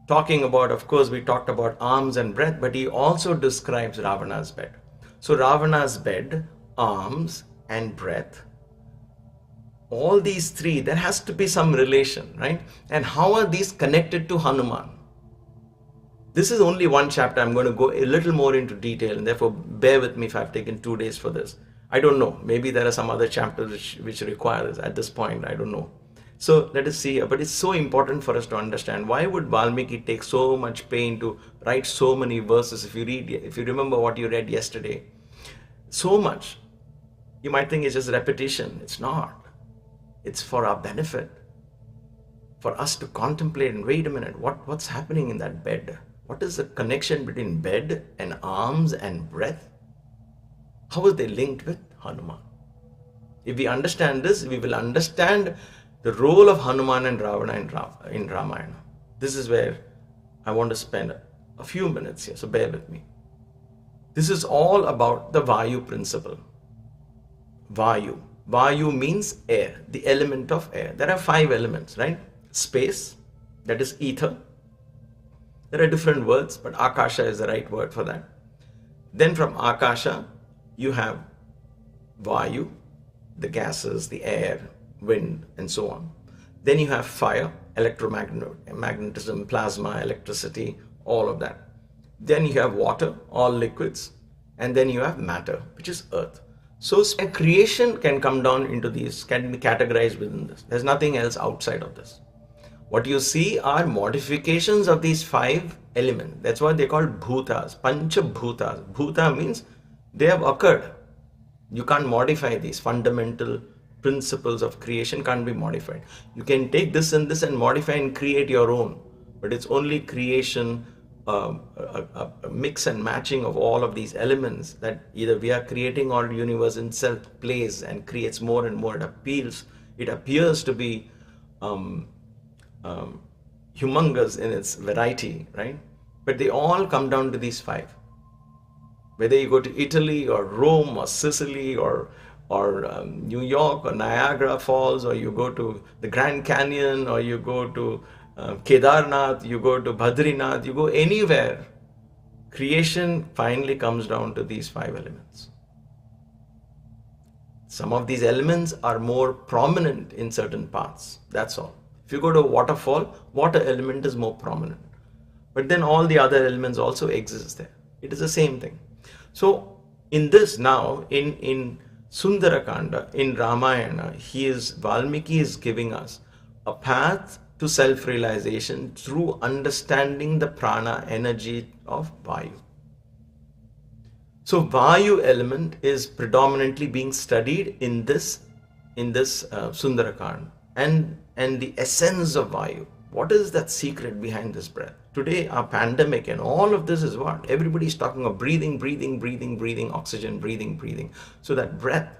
talking about, of course, we talked about arms and breath, but he also describes Ravana's bed. So Ravana's bed, arms and breath, all these three, there has to be some relation, right? And how are these connected to Hanuman? This is only one chapter. I'm going to go a little more into detail, and therefore bear with me if I've taken 2 days for this. I don't know. Maybe there are some other chapters which require this at this point. I don't know. So let us see. But it's so important for us to understand. Why would Valmiki take so much pain to write so many verses? If you remember what you read yesterday, so much. You might think it's just repetition. It's not. It's for our benefit. for us to contemplate and wait a minute, what's happening in that bed? What is the connection between bed and arms and breath? How are they linked with Hanuman? If we understand this, we will understand the role of Hanuman and Ravana in Ramayana. This is where I want to spend a few minutes here, so bear with me. This is all about the Vayu principle. Vayu. Vayu means air, the element of air. There are 5 elements, right? Space, that is ether. There are different words, but Akasha is the right word for that. Then from Akasha, you have Vayu, the gases, the air, wind, and so on. Then you have fire, electromagnetism, plasma, electricity, all of that. Then you have water, all liquids. And then you have matter, which is earth. So creation can come down into these, can be categorized within this. There's nothing else outside of this. What you see are modifications of these 5 elements. That's why they call bhutas, pancha bhutas. Bhuta means they have occurred. You can't modify these fundamental principles of creation, can't be modified. You can take this and modify and create your own, but it's only creation, a mix and matching of all of these elements that either we are creating or the universe itself plays and creates more and more. It appears to be humongous in its variety, right? But they all come down to these 5. Whether you go to Italy or Rome or Sicily or New York or Niagara Falls, or you go to the Grand Canyon, or you go to Kedarnath, you go to Badrinath, you go anywhere, creation finally comes down to these 5 elements. Some of these elements are more prominent in certain parts, that's all. If you go to a waterfall, water element is more prominent. But then all the other elements also exist there. It is the same thing. So in this now, in Sundarakanda, in Ramayana, Valmiki is giving us a path to self-realization through understanding the prana energy of Vayu. So Vayu element is predominantly being studied in this Sundarakand, and the essence of Vayu. What is that secret behind this breath? Today, our pandemic and all of this is what? Everybody's talking of breathing, oxygen, breathing. So that breath.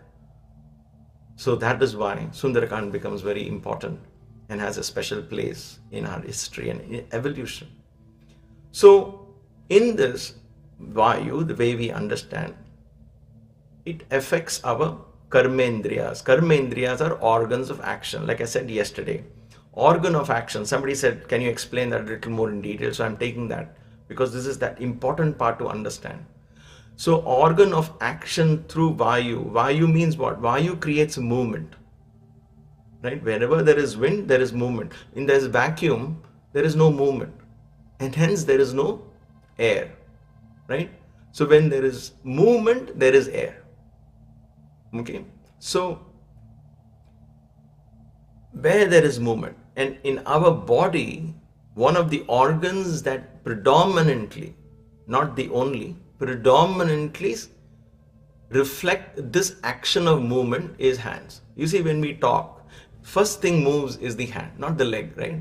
So that is why Sundarakand becomes very important and has a special place in our history and in evolution. So in this Vayu, the way we understand, it affects our karmendriyas. Karmendriyas are organs of action. Like I said yesterday, organ of action. Somebody said, can you explain that a little more in detail? So I'm taking that because this is that important part to understand. So organ of action through Vayu. Vayu means what? Vayu creates movement. Right? Wherever there is wind, there is movement. In there is vacuum, there is no movement. And hence there is no air. Right? So when there is movement, there is air. Okay? So where there is movement, and in our body, one of the organs that predominantly, not the only, predominantly reflect this action of movement is hands. You see, when we talk, first thing moves is the hand, not the leg, right?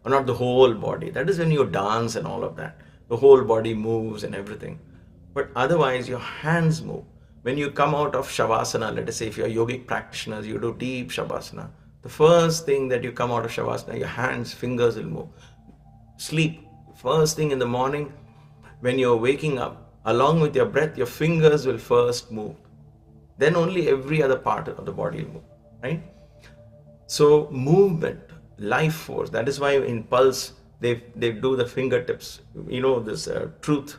Or not the whole body. That is when you dance and all of that. The whole body moves and everything. But otherwise, your hands move. When you come out of Shavasana, let us say if you're yogic practitioners, you do deep Shavasana. The first thing that you come out of Shavasana, your hands, fingers will move. Sleep, first thing in the morning, when you're waking up, along with your breath, your fingers will first move. Then only every other part of the body will move, right? So movement, life force, that is why in Pulse, they do the fingertips, you know, this truth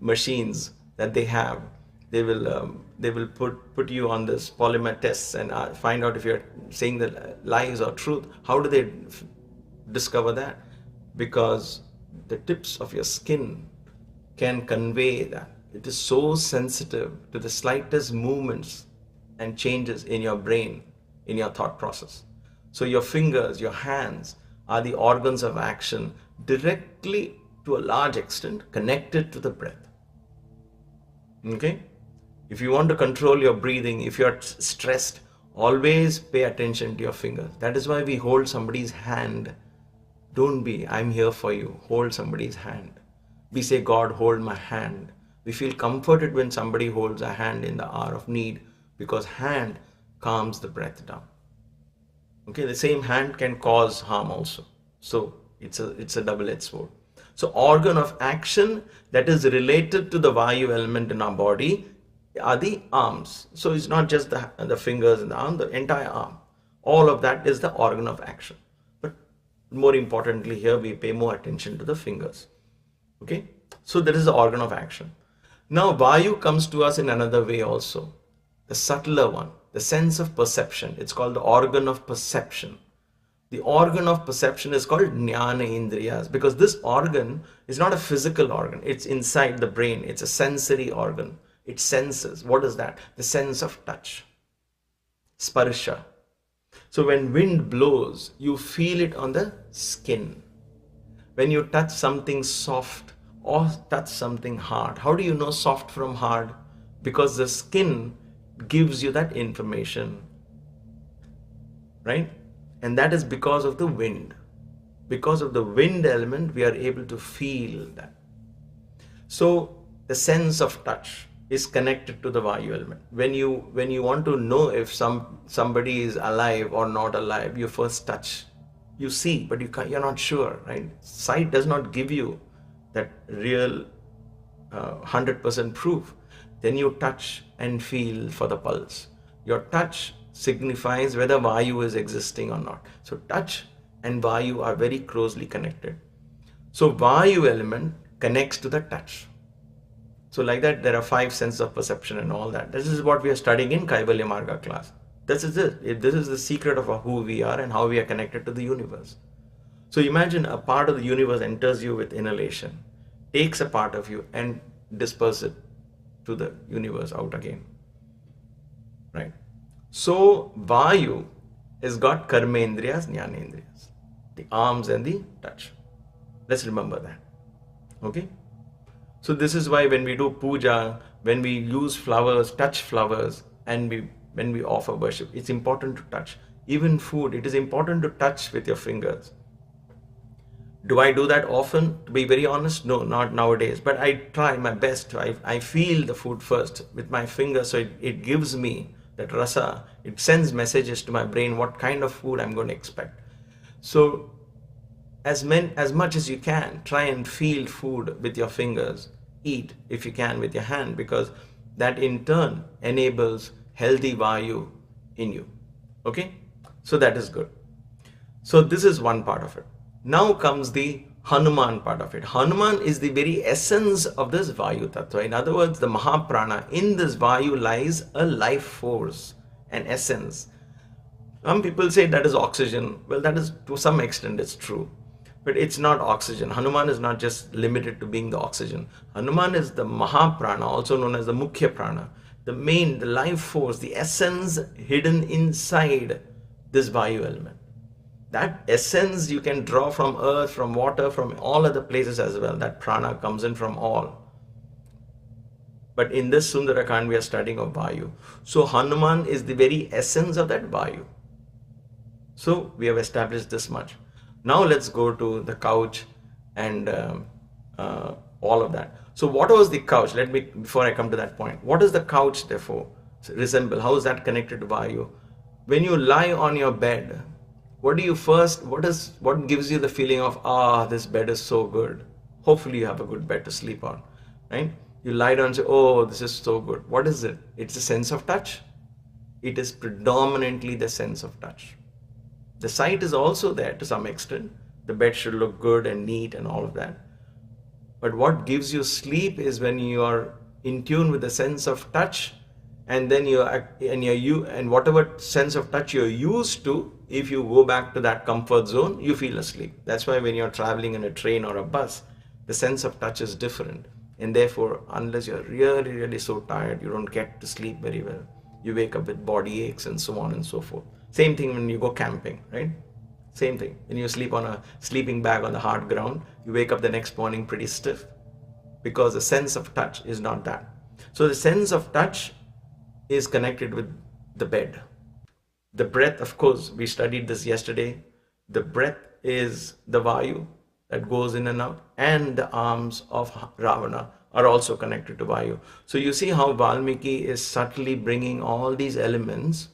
machines that they have. They will put you on this polymer tests and find out if you're saying the lies or truth. How do they discover that? Because the tips of your skin can convey that. It is so sensitive to the slightest movements and changes in your brain, in your thought process. So your fingers, your hands are the organs of action directly, to a large extent, connected to the breath. Okay? If you want to control your breathing, if you're stressed always pay attention to your fingers. That is why we hold somebody's hand. Don't be, I'm here for you. Hold somebody's hand. We say, God, hold my hand. We feel comforted when somebody holds a hand in the hour of need, because hand calms the breath down. Okay, the same hand can cause harm also. So it's a double-edged sword. So organ of action that is related to the Vayu element in our body are the arms. So it's not just the fingers and the arm, the entire arm. All of that is the organ of action. But more importantly here, we pay more attention to the fingers. Okay, so that is the organ of action. Now Vayu comes to us in another way also, the subtler one, the sense of perception. It's called the organ of perception. The organ of perception is called Jnana Indriyas, because this organ is not a physical organ. It's inside the brain. It's a sensory organ. It senses. What is that? The sense of touch. Sparsha. So when wind blows, you feel it on the skin. When you touch something soft or touch something hard, how do you know soft from hard? Because the skin gives you that information, right? And that is because of the wind. Because of the wind element, we are able to feel that. So the sense of touch is connected to the Vayu element. When you want to know if somebody is alive or not alive, you first touch. You see, but you're not sure, right? Sight does not give you that real 100% proof. Then you touch and feel for the pulse. Your touch signifies whether Vayu is existing or not. So touch and Vayu are very closely connected. So Vayu element connects to the touch. So like that, there are 5 senses of perception and all that. This is what we are studying in Kaivalya Marga class. This is it. This is the secret of who we are and how we are connected to the universe. So imagine a part of the universe enters you with inhalation, takes a part of you and disperses it to the universe out again. Right? So Vayu has got Karmendriyas, Jnanendriyas, the arms and the touch. Let's remember that. Okay? So this is why when we do puja, when we use flowers, touch flowers, and when we offer worship, it's important to touch. Even food, it is important to touch with your fingers. Do I do that often? To be very honest, no, not nowadays. But I try my best. I feel the food first with my fingers, so it gives me that rasa. It sends messages to my brain what kind of food I'm going to expect. So as much as you can, try and feel food with your fingers. Eat if you can with your hand, because that in turn enables healthy Vayu in you. Okay? So that is good. So this is one part of it. Now comes the Hanuman part of it. Hanuman is the very essence of this Vayu Tattva. In other words, the Maha Prana. In this Vayu lies a life force, an essence. Some people say that is oxygen. Well, that is to some extent it's true. But it's not oxygen. Hanuman is not just limited to being the oxygen. Hanuman is the Maha Prana, also known as the Mukhya Prana. The life force, the essence hidden inside this Vayu element. That essence you can draw from earth, from water, from all other places as well. That prana comes in from all. But in this Sundarakand, we are studying of Vayu. So Hanuman is the very essence of that Vayu. So we have established this much. Now let's go to the couch and all of that. So what was the couch? Before I come to that point, what does the couch therefore resemble? How is that connected to Vayu? When you lie on your bed, what gives you the feeling of, this bed is so good? Hopefully you have a good bed to sleep on, right? You lie down and say, oh, this is so good. What is it? It's a sense of touch. It is predominantly the sense of touch. The sight is also there to some extent. The bed should look good and neat and all of that. But what gives you sleep is when you are in tune with the sense of touch, and then and whatever sense of touch you're used to, if you go back to that comfort zone, you feel asleep. That's why when you're traveling in a train or a bus, the sense of touch is different. And therefore, unless you're really, really so tired, you don't get to sleep very well. You wake up with body aches and so on and so forth. Same thing when you go camping, right? Same thing. When you sleep on a sleeping bag on the hard ground, you wake up the next morning pretty stiff, because the sense of touch is not that. So the sense of touch is connected with the bed. The breath, of course, we studied this yesterday. The breath is the Vayu that goes in and out, and the arms of Ravana are also connected to Vayu. So you see how Valmiki is subtly bringing all these elements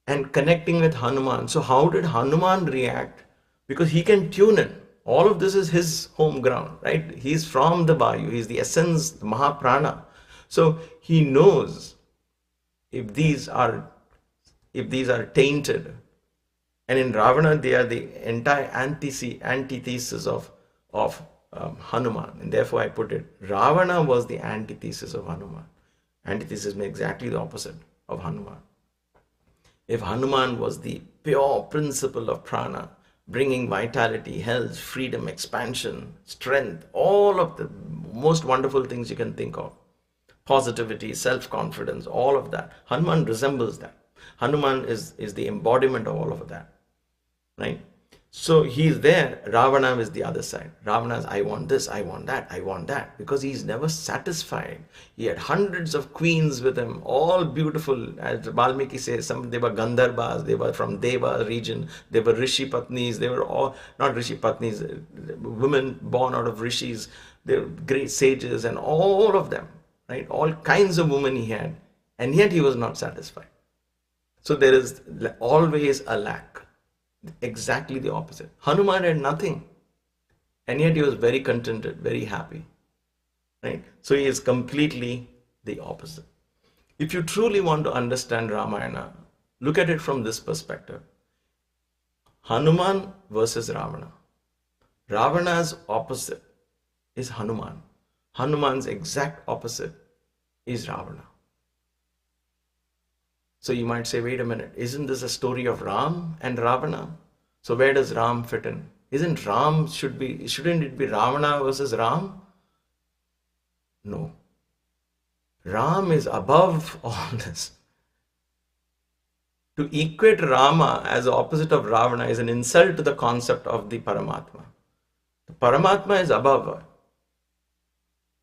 and connecting with Hanuman. So how did Hanuman react? Because he can tune in. All of this is his home ground, right? He's from the Vayu. He's the essence, the Maha Prana. So he knows if these are tainted. And in Ravana, they are the entire antithesis of Hanuman. And therefore I put it, Ravana was the antithesis of Hanuman. Antithesis means exactly the opposite of Hanuman. If Hanuman was the pure principle of prana, bringing vitality, health, freedom, expansion, strength, all of the most wonderful things you can think of, positivity, self-confidence, all of that, Hanuman resembles that. Hanuman is the embodiment of all of that, right? So he's there. Ravana is the other side. Ravana is, I want this, I want that, because he's never satisfied. He had hundreds of queens with him, all beautiful. As Valmiki says, they were Gandharvas, they were from Deva region, they were Rishi Patnis, they were all, not Rishi Patnis, women born out of Rishis, they were great sages and all of them, right? All kinds of women he had, and yet he was not satisfied. So there is always a lack. Exactly the opposite. Hanuman had nothing, and yet he was very contented, very happy, right? So he is completely the opposite. If you truly want to understand Ramayana, look at it from this perspective. Hanuman versus Ravana. Ravana's opposite is Hanuman. Hanuman's exact opposite is Ravana. So you might say, wait a minute, isn't this a story of Ram and Ravana? So where does Ram fit in? Shouldn't it be Ravana versus Ram? No. Ram is above all this. To equate Rama as the opposite of Ravana is an insult to the concept of the Paramatma. The Paramatma is above.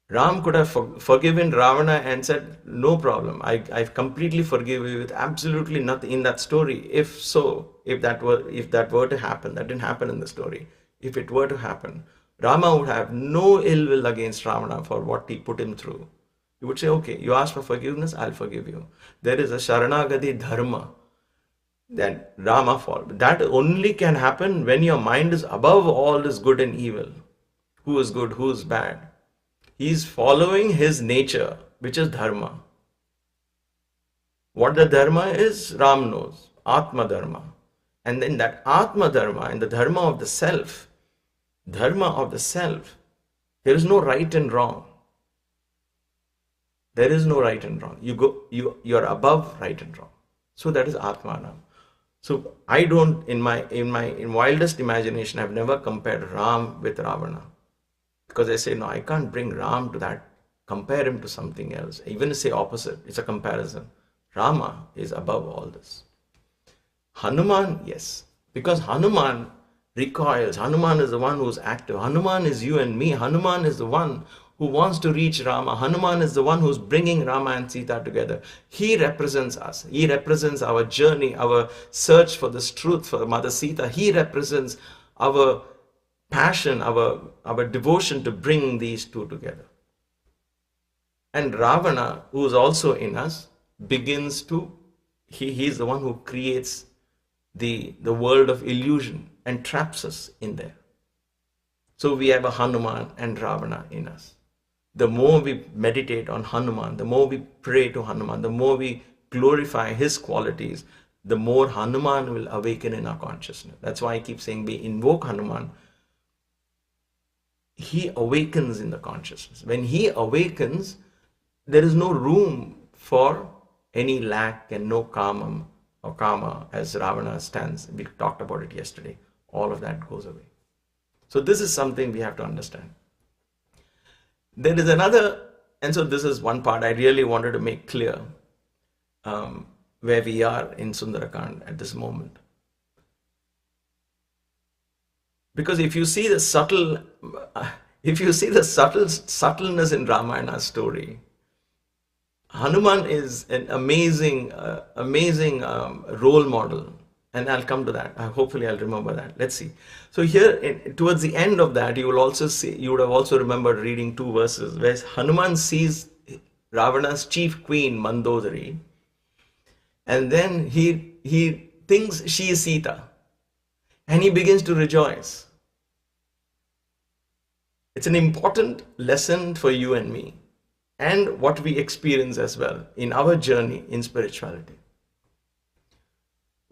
Ram could have forgiven Ravana and said, no problem, I completely forgive you with absolutely nothing in that story. If that were to happen, that didn't happen in the story. If it were to happen, Rama would have no ill will against Ravana for what he put him through. He would say, okay, you ask for forgiveness, I'll forgive you. There is a Sharanagati dharma that Rama followed. That only can happen when your mind is above all this good and evil. Who is good, who is bad? He's following his nature, which is dharma. What the dharma is, Ram knows. Atma dharma. And then that Atma dharma and the dharma of the self, there is no right and wrong. There is no right and wrong. You are above right and wrong. So that is Atmanam. So I don't, in wildest imagination, I've never compared Ram with Ravana. Because I say, no, I can't bring Ram to that, compare him to something else. Even say opposite, it's a comparison. Rama is above all this. Hanuman, yes. Because Hanuman recoils. Hanuman is the one who's active. Hanuman is you and me. Hanuman is the one who wants to reach Rama. Hanuman is the one who's bringing Rama and Sita together. He represents us. He represents our journey, our search for this truth for Mother Sita. He represents our passion, our devotion to bring these two together. And Ravana, who is also in us, begins to, he is the one who creates the world of illusion and traps us in there. So we have a Hanuman and Ravana in us. The more we meditate on Hanuman, the more we pray to Hanuman, the more we glorify his qualities, the more Hanuman will awaken in our consciousness. That's why I keep saying we invoke Hanuman. He awakens in the consciousness. When he awakens, there is no room for any lack and no kama or kama as Ravana stands. We talked about it yesterday. All of that goes away. So this is something we have to understand. There is another, and so this is one part I really wanted to make clear where we are in Sundarakand at this moment. Because if you see the subtleness in Ramayana's story, Hanuman is an amazing role model, and I'll come to that. Hopefully, I'll remember that. Let's see. So here, towards the end of that, you will also see. You would have also remembered reading two verses where Hanuman sees Ravana's chief queen Mandodari, and then he thinks she is Sita, and he begins to rejoice. It's an important lesson for you and me, and what we experience as well in our journey in spirituality.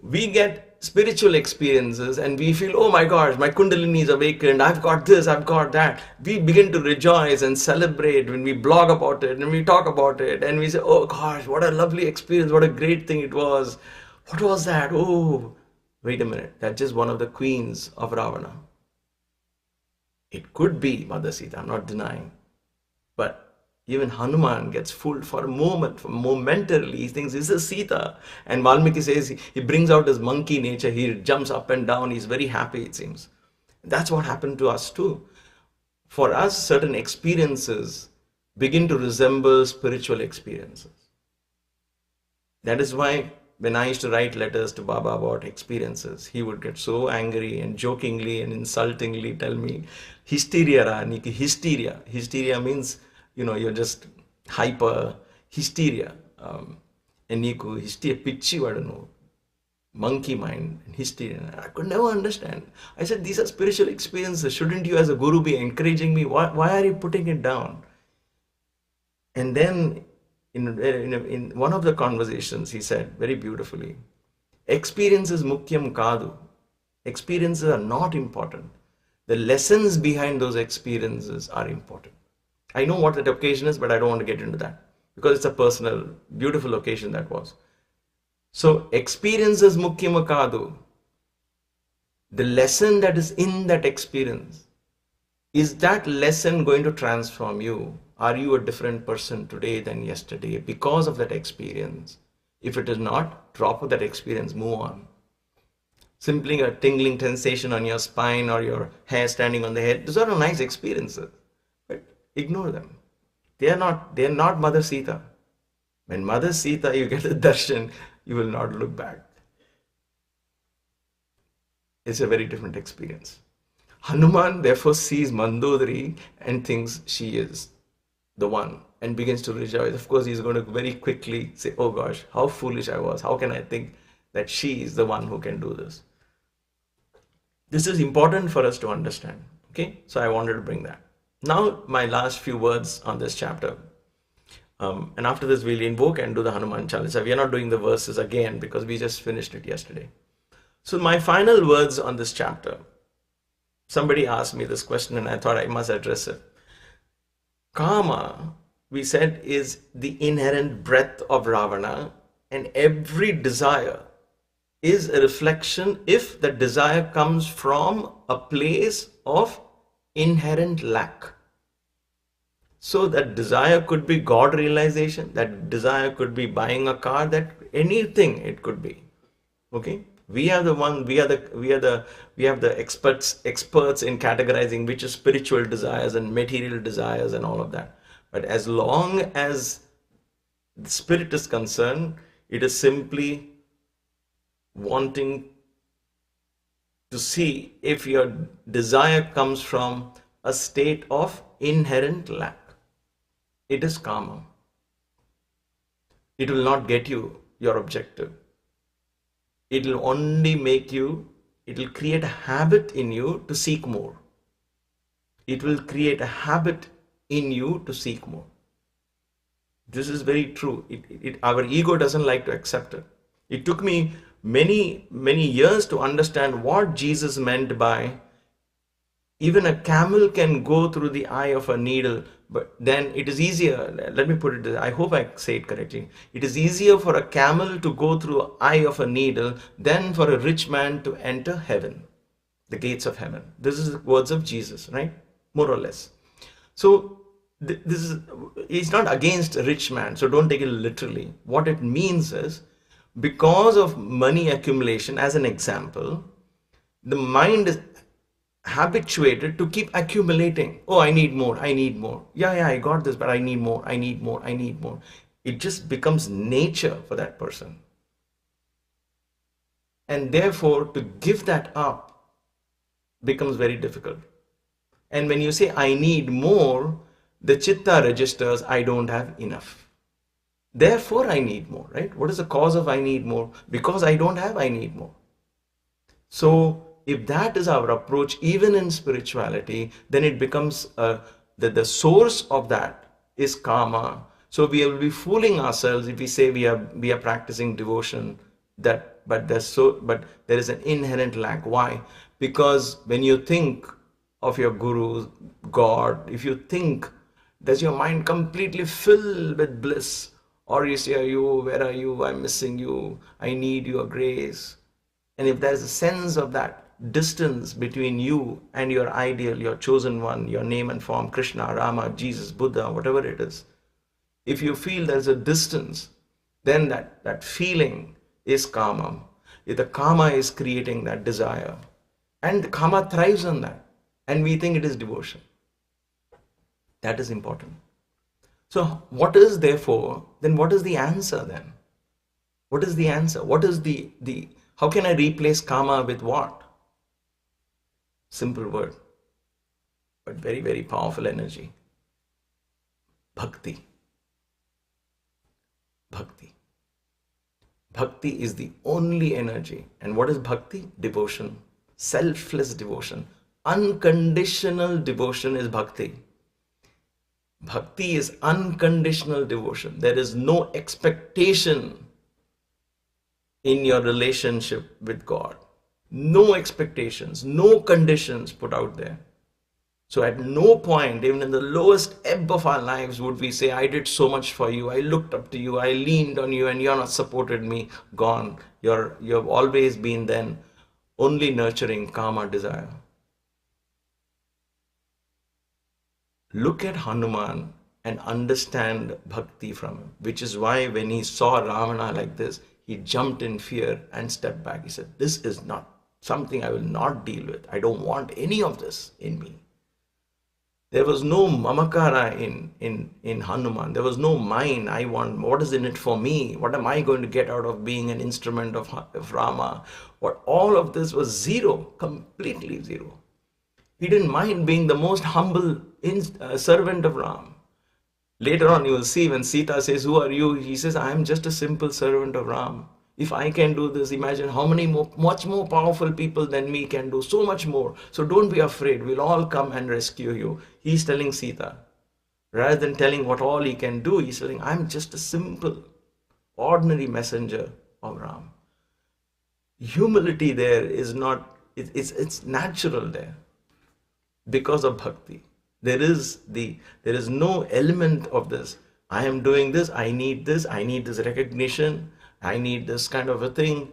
We get spiritual experiences and we feel, oh my gosh, my kundalini is awakened, I've got this, I've got that. We begin to rejoice and celebrate when we blog about it and we talk about it and we say, oh gosh, what a lovely experience, what a great thing it was. What was that? Oh, wait a minute, that's just one of the queens of Ravana. It could be Mother Sita, I'm not denying. But even Hanuman gets fooled for a moment, momentarily. He thinks this is Sita. And Valmiki says he brings out his monkey nature. He jumps up and down. He's very happy, it seems. That's what happened to us too. For us, certain experiences begin to resemble spiritual experiences. That is why when I used to write letters to Baba about experiences, he would get so angry and jokingly and insultingly tell me, hysteria ra, niki hysteria. Hysteria means, you're just hyper, hysteria. And niku hysteria, pichi vadanu, monkey mind, and hysteria. I could never understand. I said, these are spiritual experiences. Shouldn't you as a guru be encouraging me? Why are you putting it down? And then in one of the conversations, he said very beautifully, experiences mukhyam kadu. Experiences are not important. The lessons behind those experiences are important. I know what that occasion is, but I don't want to get into that because it's a personal, beautiful occasion that was. So experiences mukhyam kadu. The lesson that is in that experience, is that lesson going to transform you? Are you a different person today than yesterday because of that experience? If it is not, drop that experience, move on. Simply a tingling sensation on your spine or your hair standing on the head, those are nice experiences, but ignore them. They are not Mother Sita. When Mother Sita, you get the darshan, you will not look back. It's a very different experience. Hanuman therefore sees Mandodari and thinks she is the one and begins to rejoice. Of course, he's going to very quickly say, oh gosh, how foolish I was. How can I think that she is the one who can do this? This is important for us to understand. Okay, so I wanted to bring that. Now, my last few words on this chapter. And after this, we'll invoke and do the Hanuman Chalisa. We are not doing the verses again because we just finished it yesterday. So my final words on this chapter. Somebody asked me this question and I thought I must address it. Kama, we said, is the inherent breath of Ravana, and every desire is a reflection if the desire comes from a place of inherent lack. So that desire could be God realization, that desire could be buying a car, that anything it could be. Okay? We are the experts in categorizing which is spiritual desires and material desires and all of that. But as long as the spirit is concerned, it is simply wanting to see if your desire comes from a state of inherent lack. It is karma. It will not get you your objective. It will only it will create a habit in you to seek more. It will create a habit in you to seek more. This is very true. Our ego doesn't like to accept it. It took me many years to understand what Jesus meant by even a camel can go through the eye of a needle, but then it is easier. Let me put it this way. I hope I say it correctly. It is easier for a camel to go through the eye of a needle than for a rich man to enter heaven, the gates of heaven. This is the words of Jesus, right? More or less. So he's not against a rich man, so don't take it literally. What it means is, because of money accumulation, as an example, the mind is habituated to keep accumulating. Oh, I need more, I need more. Yeah, I got this, but I need more, I need more, I need more. It just becomes nature for that person. And therefore, to give that up becomes very difficult. And when you say, I need more, the chitta registers, I don't have enough. Therefore, I need more, right? What is the cause of I need more? Because I don't have, I need more. So, if that is our approach, even in spirituality, then it becomes the source of that is karma. So we will be fooling ourselves if we say we are practicing devotion. But there is an inherent lack. Why? Because when you think of your guru, God, if you think, does your mind completely fill with bliss? Or you say, where are you? I'm missing you. I need your grace. And if there is a sense of that distance between you and your ideal, your chosen one, your name and form, Krishna, Rama, Jesus, Buddha, whatever it is, if you feel there's a distance, then that feeling is karma. If the karma is creating that desire, and the karma thrives on that, and we think it is devotion. That is important. So what is therefore, then what is the answer then? What is the answer? What is the how can I replace karma with what? Simple word, but very, very powerful energy. Bhakti. Bhakti. Bhakti is the only energy. And what is bhakti? Devotion. Selfless devotion. Unconditional devotion is bhakti. Bhakti is unconditional devotion. There is no expectation in your relationship with God. No expectations, no conditions put out there. So at no point, even in the lowest ebb of our lives, would we say, I did so much for you, I looked up to you, I leaned on you, and you're not supported me. Gone. You have always been then only nurturing karma desire. Look at Hanuman and understand bhakti from him, which is why when he saw Ravana like this, he jumped in fear and stepped back. He said, this is not something I will not deal with. I don't want any of this in me. There was no mamakara in Hanuman. There was no mine. I want, what is in it for me? What am I going to get out of being an instrument of Rama? All of this was zero, completely zero. He didn't mind being the most humble servant of Ram. Later on, you will see when Sita says, who are you? He says, I am just a simple servant of Ram. If I can do this, imagine how many much more powerful people than me can do so much more. So don't be afraid. We'll all come and rescue you. He's telling Sita. Rather than telling what all he can do, he's telling, I'm just a simple, ordinary messenger of Ram. Humility there is not, it's natural there because of bhakti. There is no element of this. I am doing this, I need this recognition, I need this kind of a thing.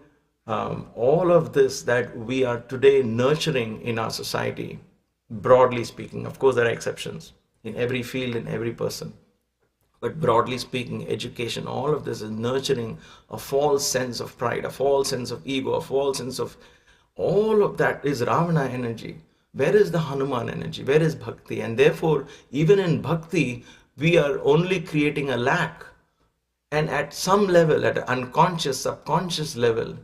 All of this that we are today nurturing in our society, broadly speaking. Of course, there are exceptions in every field, in every person. But broadly speaking, education, all of this is nurturing a false sense of pride, a false sense of ego, a false sense of, all of that is Ravana energy. Where is the Hanuman energy? Where is bhakti? And therefore, even in bhakti, we are only creating a lack. And at some level, at an unconscious, subconscious level,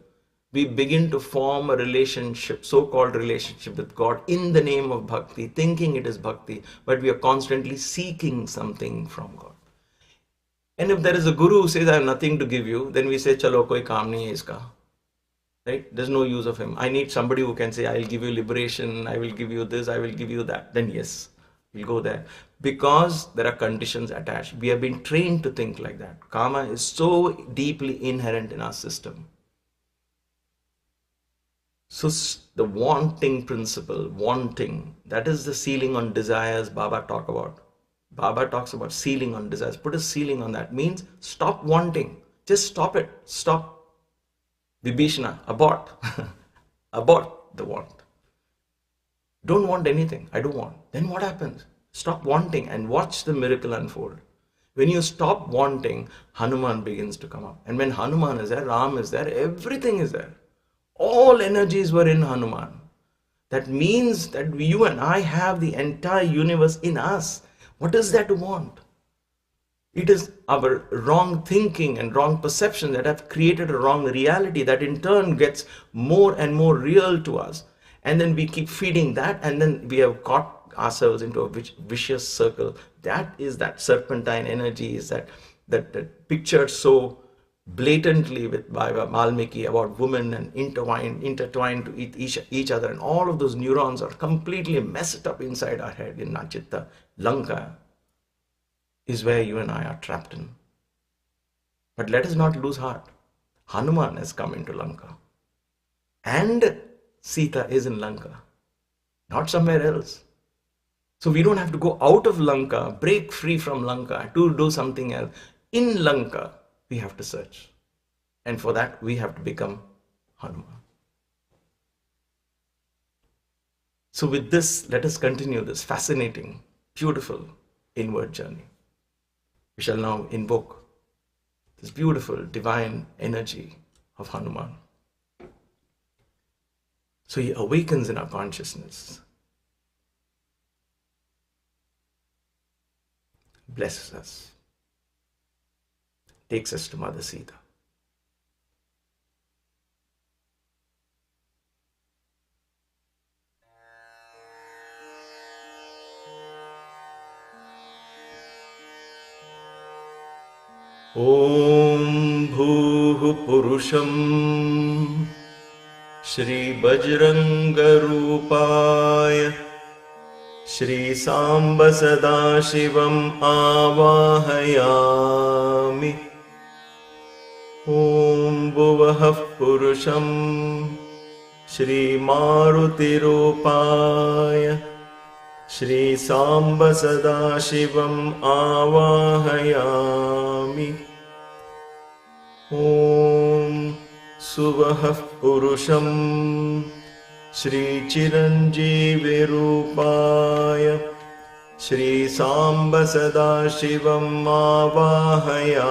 we begin to form a relationship, so-called relationship with God in the name of bhakti, thinking it is bhakti, but we are constantly seeking something from God. And if there is a guru who says, I have nothing to give you, then we say, chalo, koi kaam nahi hai iska. Right? There's no use of him. I need somebody who can say, I'll give you liberation, I will give you this, I will give you that. Then yes, we'll go there. Because there are conditions attached. We have been trained to think like that. Karma is so deeply inherent in our system. So the wanting principle, wanting, that is the ceiling on desires Baba talks about. Baba talks about ceiling on desires. Put a ceiling on that. Means stop wanting. Just stop it. Stop. Vibhishana, abort. Abort the want. Don't want anything. I don't want. Then what happens? Stop wanting and watch the miracle unfold. When you stop wanting, Hanuman begins to come up. And when Hanuman is there, Ram is there, everything is there. All energies were in Hanuman. That means that you and I have the entire universe in us. What is there to want? It is our wrong thinking and wrong perception that have created a wrong reality that in turn gets more and more real to us. And then we keep feeding that, and then we have caught ourselves into a vicious circle. That is that serpentine energy, is that pictured so blatantly by Valmiki about women and intertwined to each other, and all of those neurons are completely messed up inside our head in Nachitta. Lanka is where you and I are trapped in. But let us not lose heart. Hanuman has come into Lanka. And Sita is in Lanka, not somewhere else. So we don't have to go out of Lanka, break free from Lanka to do something else. In Lanka, we have to search. And for that, we have to become Hanuman. So with this, let us continue this fascinating, beautiful inward journey. We shall now invoke this beautiful divine energy of Hanuman. So he awakens in our consciousness, blesses us, takes us to Mother Sita. Om Bhuh Purusham Shri Bajranga Rupaya Shri Samba Sadashivam Avahayami. Om Bhuvah Purusham Shri Maruti Rupaya Shri Samba Sadashivam Avahayami. Om Suvah Purusham Shri Chiranjeevi Rupaya Shri Samba Sadashivam Avahayami.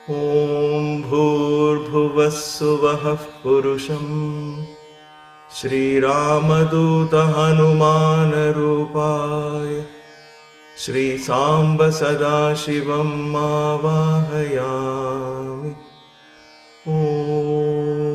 Om Bhurbhuvah Suvah Purusham Shri Ramaduta Hanuman Rupaya Shri Samba Sadashivam Avahayami. Om.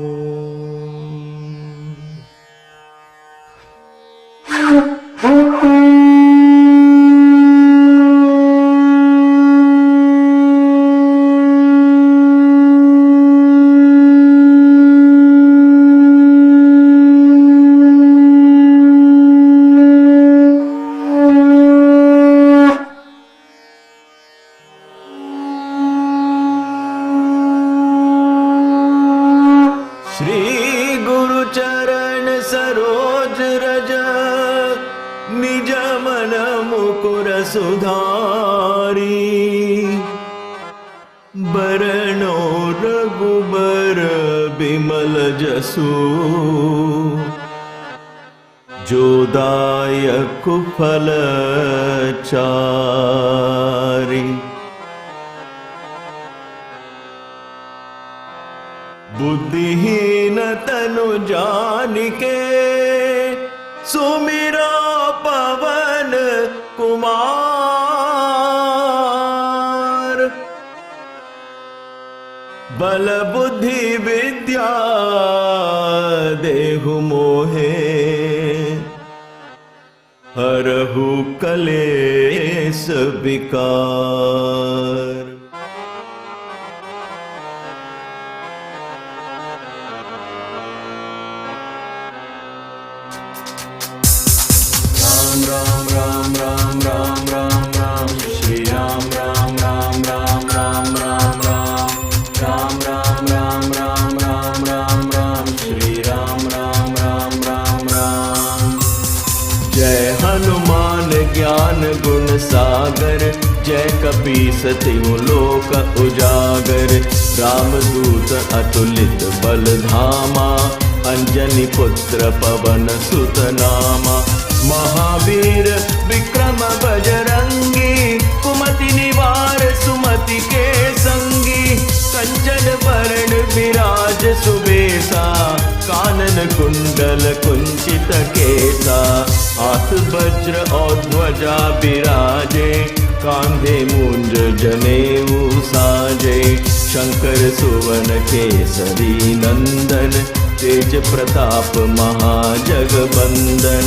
जोदायक फल चारी बुद्धिहीन तनु जानिके सुमिरा पवन कुमार बल बुद्धि विद्या देहु मोहे हरहु कलेश विकार। राम राम राम राम राम राम राम श्री राम राम राम राम राम राम राम राम राम राम राम राम राम श्री राम राम राम राम राम। जय हनुमान ज्ञान गुण सागर जय कपीस तिहु लोक उजागर। रामदूत अतुलित बल धामा अंजनी पुत्र पवन सुत नामा। महावीर विक्रम बजरंगी कुमति निवार सुमति के संगी। कंचन वरण विराज सुबेसा कानन कुंडल कुंचित केसा। हाथ वज्र और ध्वजा विराजे कांधे मूंज जनेऊ साजे, शंकर सुवन केसरी नंदन, तेज प्रताप महाजगबंदन।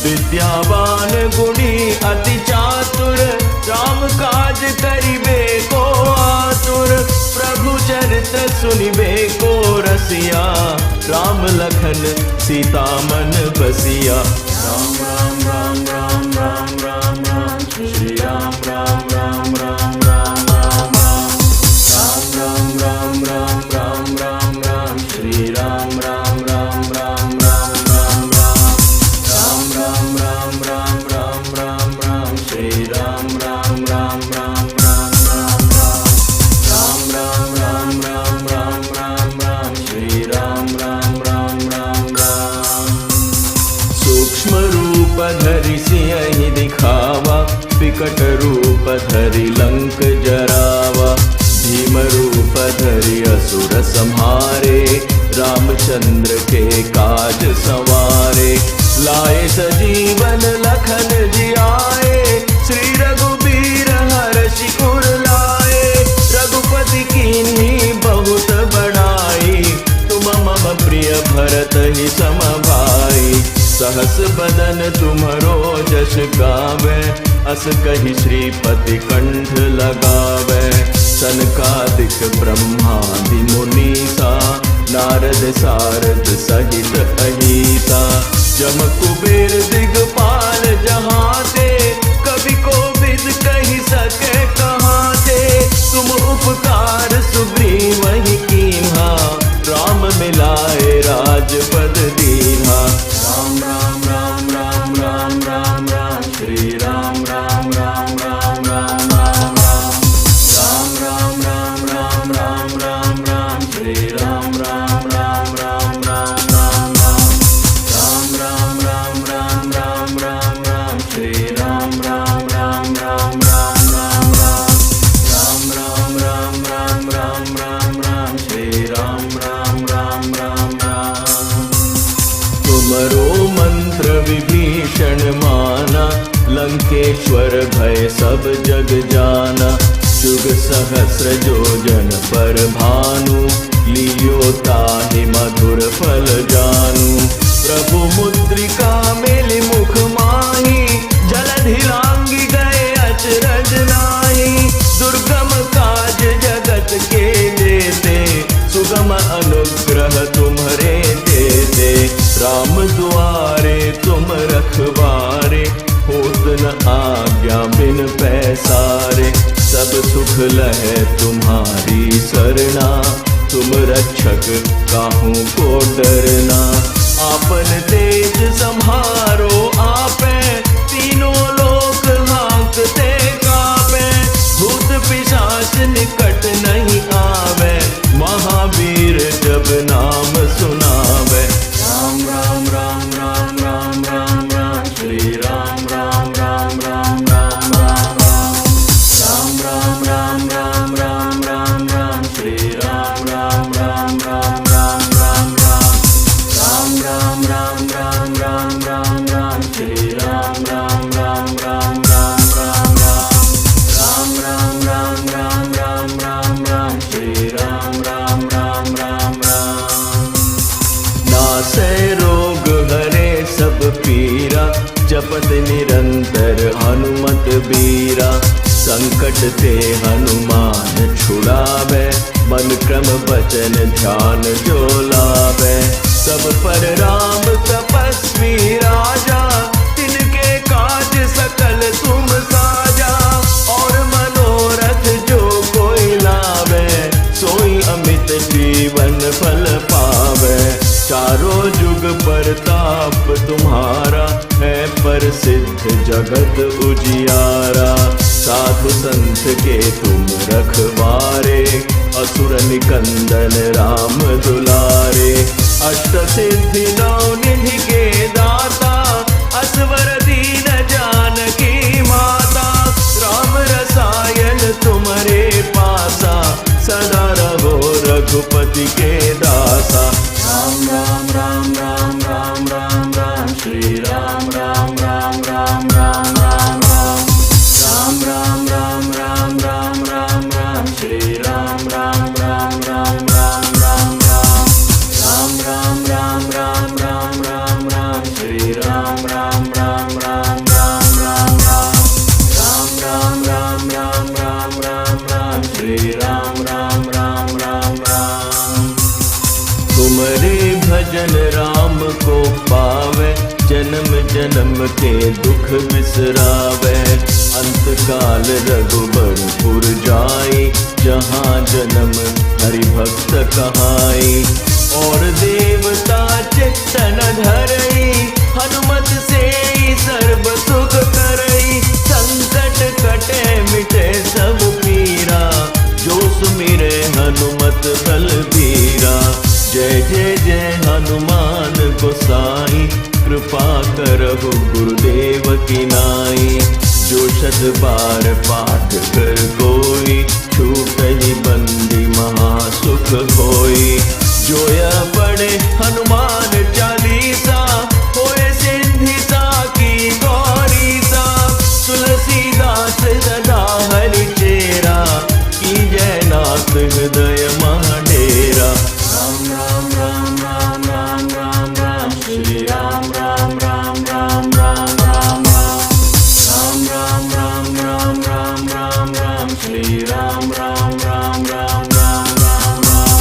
विद्यावान गुणी अति चातुर, राम काज करिबे को आतुर। प्रभु चरित सुनिबे को रसिया, राम लखन सीता मन बसिया। राम राम राम राम राम राम राम, श्री राम राम राम राम राम राम राम राम राम राम राम राम, श्री राम राम राम राम राम राम राम राम राम राम राम राम राम, श्री राम राम राम राम राम राम राम राम राम राम राम राम, श्री राम राम राम राम राम। सूक्ष्म रूप धरि सियहि दिखावा, विकट रूप धरि लंक जरावा। भीम रूप धरि असुर संहारे, रामचंद्र के काज संवारे। लाए सजीवन लखन जियाए, श्री रघुबीर हर्षि उर लाए। रघुपति कीन्ही बहुत बड़ाई, तुम मम प्रिय भरत ही सम भाई। सहस बदन तुम्हरो जस गावे, अस कहि श्रीपति कंठ लगावे। सनकादिक ब्रह्मादि मुनीसा, नारद सारद सहित अहिता। जम कुबेर दिगपाल जहाँ ते, कवि को विद कहि सके कहाँ ते। तुम उपकार सुग्रीव ही कीन्हा, राम मिलाए राजपद दीन्हा। राम राम राम राम राम राम राम, श्री राम राम राम राम राम राम राम राम राम राम राम राम, श्री राम राम राम राम राम राम राम राम राम राम राम राम, श्री राम राम राम राम राम राम राम राम राम राम राम राम, श्री राम राम राम राम राम। तुमरो मंत्र विभीषण माना, लंकेश्वर भय सब जग जाना। जुग सहस्र योजन पर भानु, लियो ताहि मधुर फल जानू। प्रभु मुद्रिका मेलि मुख माही, जलधि लांघि गए अचरज नाहि। दुर्गम काज जगत के देते, सुगम अनुग्रह तुम्हरे देते। राम दुआरे तुम रखवारे, होत न आज्ञा बिन पैसारे। सब सुख लहे तुम्हारी सरना, तुम रक्षक काहू को डरना। आपन तेज संहारो आपे, तीनों लोक हाँकते कापे। भूत पिशाच निकट नहीं आवे, महावीर जब नाम सुनावे। राम राम राम राम राम राम राम, श्री राम राम राम राम राम राम राम राम राम राम राम, श्री राम राम राम राम राम राम राम राम राम राम राम राम, श्री राम राम राम राम राम राम राम राम राम राम राम राम, श्री राम राम राम राम राम। नासै रोग हरे सब पीरा, जपत निरंतर हनुमत बीरा। संकट ते हनुमान छुड़ावे, मन क्रम वचन ध्यान जो लावे। सब पर राम तपस्वी राजा, तिनके काज सकल तुम साजा। और मनोरथ जो कोई लावे, सोई अमित जीवन फल पावे। चारों जुग परताप तुम्हारा, है प्रसिद्ध जगत उजियारा। साधु संत के तुम रखवारे, असुर निकंदन राम दुलारे। अष्ट सिद्धि नौ निधि के दाता, असवर दीन जानकी माता। राम रसायन तुम्हारे पासा, सदा रहो रघुपति के दासा। राम राम राम राम राम राम राम, श्री राम राम राम राम राम राम राम राम राम जन्म के दुख बिसरावे। अंतकाल रघुबरपुर जाई, जहाँ जन्म हरि भक्त कहाई। और देवता चित्तन धरई, हनुमत से सर्व सुख करई। संकट कटे मिटे सब पीरा, जो सुमिरे हनुमत बलबीरा। जय जय जय हनुमान गोसाई, कृपा करहु गुरुदेव की नाई। जो शत बार पाठ कर कोई, छूटहि बंदी महासुख होई। जो यह पढ़े हनुमान चालीसा, होए सिद्धि साकी गौरीसा। तुलसीदास सदा हरि चेरा, की जय नाथ हृदय महाडेरा। राम राम राम राम राम राम राम, श्री राम राम राम राम राम राम राम। राम राम राम राम राम राम राम, श्री राम राम राम राम राम राम राम।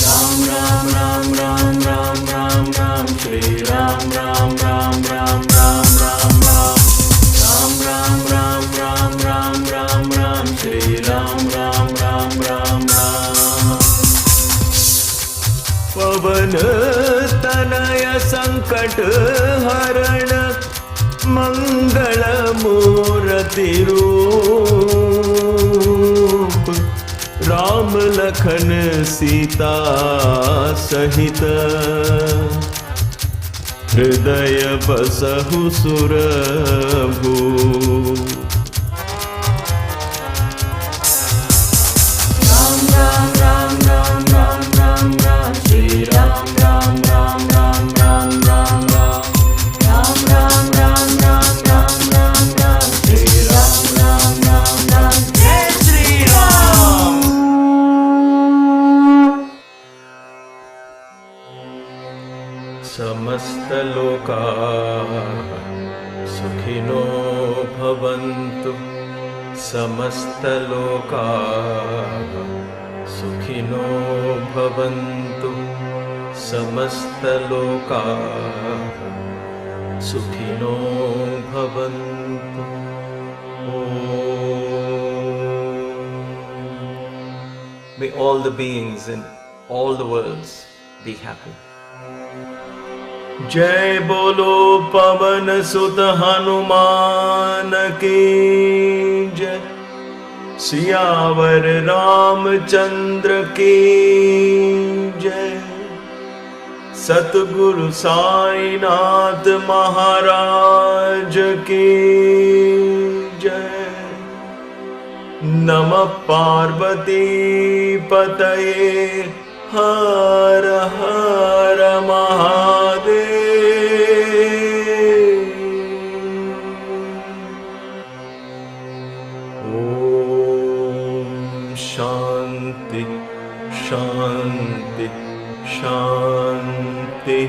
राम राम राम राम राम राम राम, श्री राम राम राम राम राम राम राम। राम राम राम राम राम राम राम, श्री राम राम राम राम राम। पवन तनय संकट हरण, मंगल मूर्ति रूप। राम लखन सीता सहित, हृदय बसहु सुरभूप। राम राम राम राम राम राम राम, श्री राम राम राम राम राम राम राम। राम राम राम राम राम राम राम, श्री राम राम राम राम। जय श्री राम। समस्त लोका सुखिनो भवन्तु, समस्त लोका सुखिनो भवन्तु, समस्त लोका सुखिनो भवन्तु। May all the beings in all the worlds be happy. जय बोलो पवन सुत हनुमान की जय। सियावर रामचंद्र की जय। सतगुरु साईनाथ महाराज की जय। नमः पार्वती पतये, हर हर महादेव। ओम शांति शांति शांति।